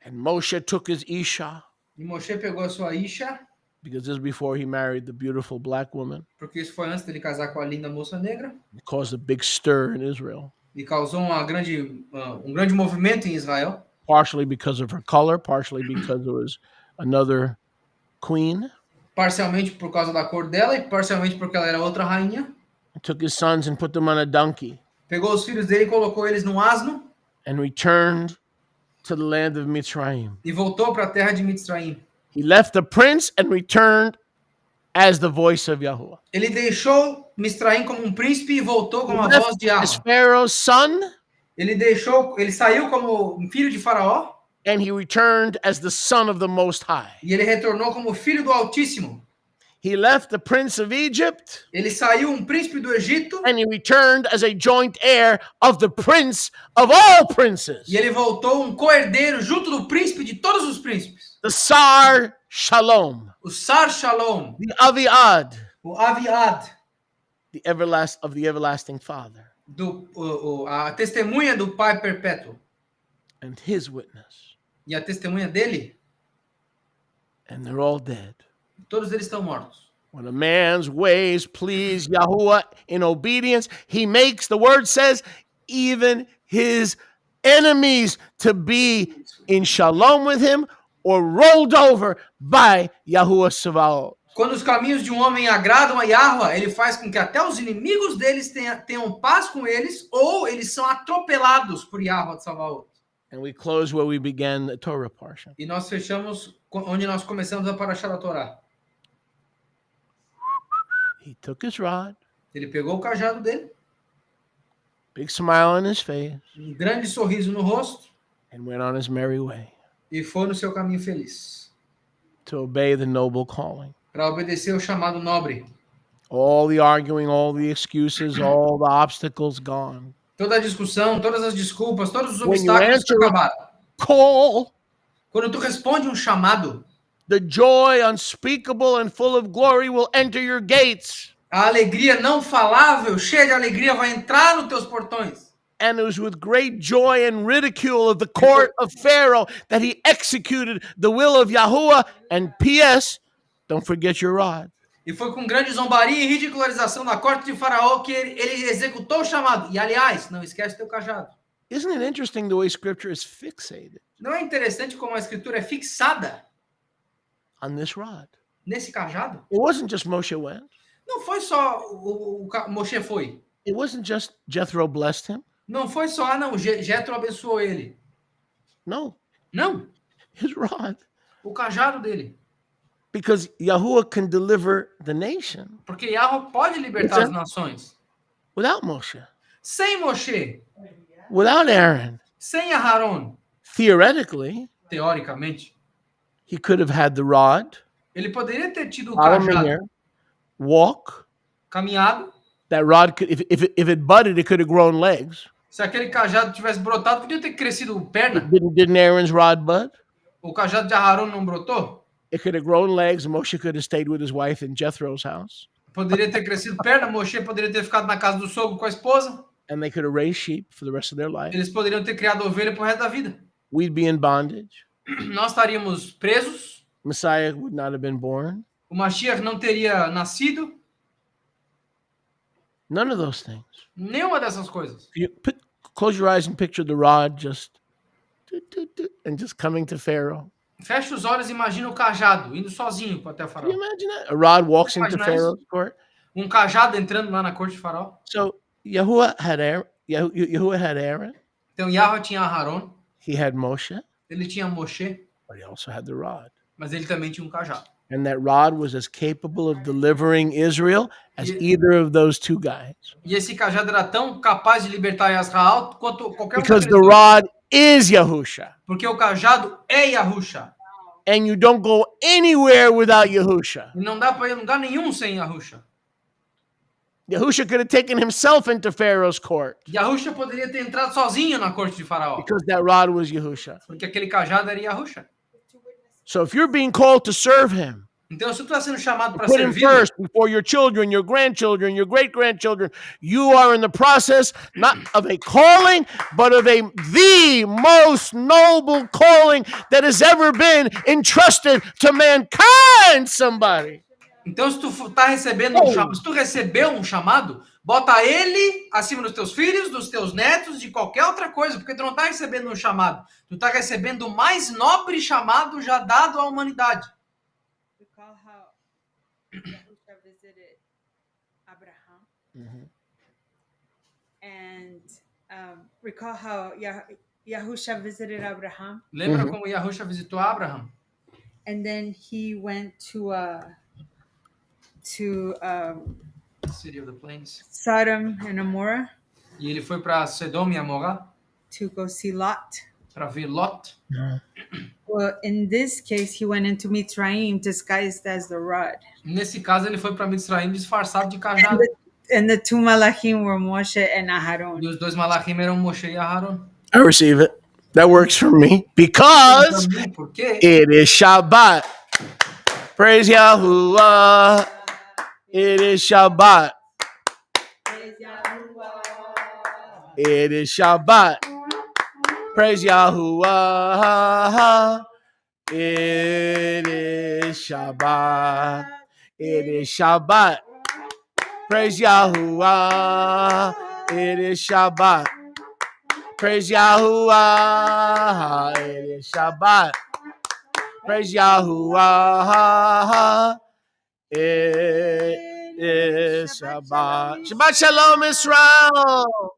And Moshe took his Isha, E Moshe pegou a sua Isha, because this is before he married the beautiful black woman. porque isso foi antes dele casar com a linda moça negra, It caused a big stir in Israel, e causou um grande movimento em Israel, partially because of her color, partially because there was another queen. parcialmente por causa da cor dela e parcialmente porque ela era outra rainha. He took his sons and put them on a donkey Pegou os filhos dele e colocou eles num asno and returned to the land of Mitzrayim. e voltou para a terra de Mitzraim. He left the prince and returned as the voice of Yahuwah. Ele deixou Mitzraim como um príncipe e voltou como a Left voz de as Yahweh. Pharaoh's son, Ele saiu como um filho de Faraó and he returned as the son of the Most High. e ele retornou como filho do Altíssimo. He left the prince of Egypt, Ele saiu um príncipe do Egito and he returned as a joint heir of the prince of all princes, e ele voltou um co-herdeiro junto do príncipe de todos os príncipes. the Sar Shalom, O Sar Shalom, the Aviad, o Aviad, the everlasting Father, a testemunha do Pai Perpétuo and his witness. e a testemunha dele, And they're all dead. todos eles estão mortos. When a man's ways please Yahuwah in obedience, he makes, the word says, even his enemies to be in shalom with him or rolled over by Yahuwah Sabaoth. Quando os caminhos de um homem agradam a Yahweh, ele faz com que até os inimigos deles tenham paz com eles ou eles são atropelados por Yahweh de Sabaoth. And we close where we began the Torah portion. E nós fechamos onde nós começamos a Parashá da Torá. He took his rod, Ele pegou o cajado dele, big smile on his face, um grande sorriso no rosto and went on his merry way e foi no seu caminho feliz to obey the noble calling. para obedecer o chamado nobre. All the arguing, all the excuses, all the obstacles gone. Toda a discussão, todas as desculpas, todos os When you obstáculos answer acabaram. Call, Quando tu responde um chamado, the joy unspeakable and full of glory will enter your gates. a alegria não falável, cheia de alegria, vai entrar nos teus portões. And it was with great joy and ridicule of the court of Pharaoh that he executed the will of Yahuwah. And P.S., don't forget your rod. E foi com grande zombaria e ridicularização da corte de Faraó que ele executou o chamado. E, aliás, não esquece teu cajado. Isn't it interesting the way Scripture is fixated Não é interessante como a escritura é fixada on this rod? nesse cajado? It wasn't just Moshe went. Não foi só o Moshe foi. It wasn't just Jethro blessed him. Não foi só, Jetro abençoou ele. No, Não, his rod. o cajado dele. Because Yahuwah can deliver the nation Porque Yahweh pode libertar as nações. without Moshe, Sem Moshe, without Aaron. sem Aharon, Theoretically, teoricamente, he could have had the rod, ele poderia ter tido o follow me cajado, here, walk. caminhado. That rod could, if it budded, it could have grown legs. Se aquele cajado tivesse brotado, podia ter crescido perna. Didn't Aaron's rod bud? O cajado de Aharon não brotou? It could have grown legs, and Moshe could have stayed with his wife in Jethro's house, Poderia ter crescido perna, Moshe poderia ter ficado na casa do sogro com a esposa. and they could have raised sheep for the rest of their life. Eles poderiam ter criado ovelha pro resto da vida. We'd be in bondage. Nós estaríamos presos, Messiah would not have been born. o Mashiach não teria nascido, None of those things. nenhuma dessas coisas. Close your eyes and picture the rod just and just coming to Pharaoh. Fecha os olhos e imagina o cajado indo sozinho até o Can you faraó. imagine that? A rod walks into Imagina isso? Pharaoh's court. Cajado entrando lá na corte de faraó. So Yahuwah had Aaron. Yahuwah had Aaron. Então Yahweh tinha Aharon, He had Moshe, ele tinha Moshe, but he also had the rod. mas ele também tinha cajado. And that rod was as capable of delivering Israel as Yeah. either of those two guys. E esse cajado era tão capaz de libertar Israel quanto qualquer Because daqueles the dois. rod is Yahusha. Porque o cajado é Yahusha. And you don't go anywhere without Yahusha. E não dá para ir a lugar nenhum sem Yahusha. Yahusha could have taken himself into Pharaoh's court Yahusha poderia ter entrado sozinho na corte de faraó. because that rod was Yahusha. Porque aquele cajado era Yahusha. So if you're being called to serve him, Então, se tu está sendo chamado para put him servir, first before your children, your grandchildren, your great-grandchildren, you are in the process not of a calling, but of the most noble calling that has ever been entrusted to mankind, somebody. então se tu está recebendo um chamado, se tu recebeu um chamado, bota ele acima dos teus filhos, dos teus netos, de qualquer outra coisa, porque tu não está recebendo um chamado, tu está recebendo o mais nobre chamado já dado à humanidade. Recall how Yahusha visited Abraham, and recall how Yahusha visited Abraham, Lembra como Yahusha visitou Abraham? and then he went to City of the Plains. Sodom and Amorah E ele foi para Sodoma e Amorá to go see Lot. para ver Lot. Well, in this case, he went into Mitzrayim disguised as the rod, Nesse caso, ele foi para Mitzrayim disfarçado de cajado. and the two malachim were Moshe and Aharon. E os dois malachim eram Moshe e Aharon. I receive it. That works for me because Por quê? it is Shabbat. Praise Yahuwah. It is Shabbat. It is Shabbat. Praise Yahuwah. It is Shabbat. It is Shabbat. Praise Yahuwah. It is Shabbat. Praise Yahuwah. It is Shabbat. Praise Yahuwah. It is Shabbat. Shabbat Shalom, Israel.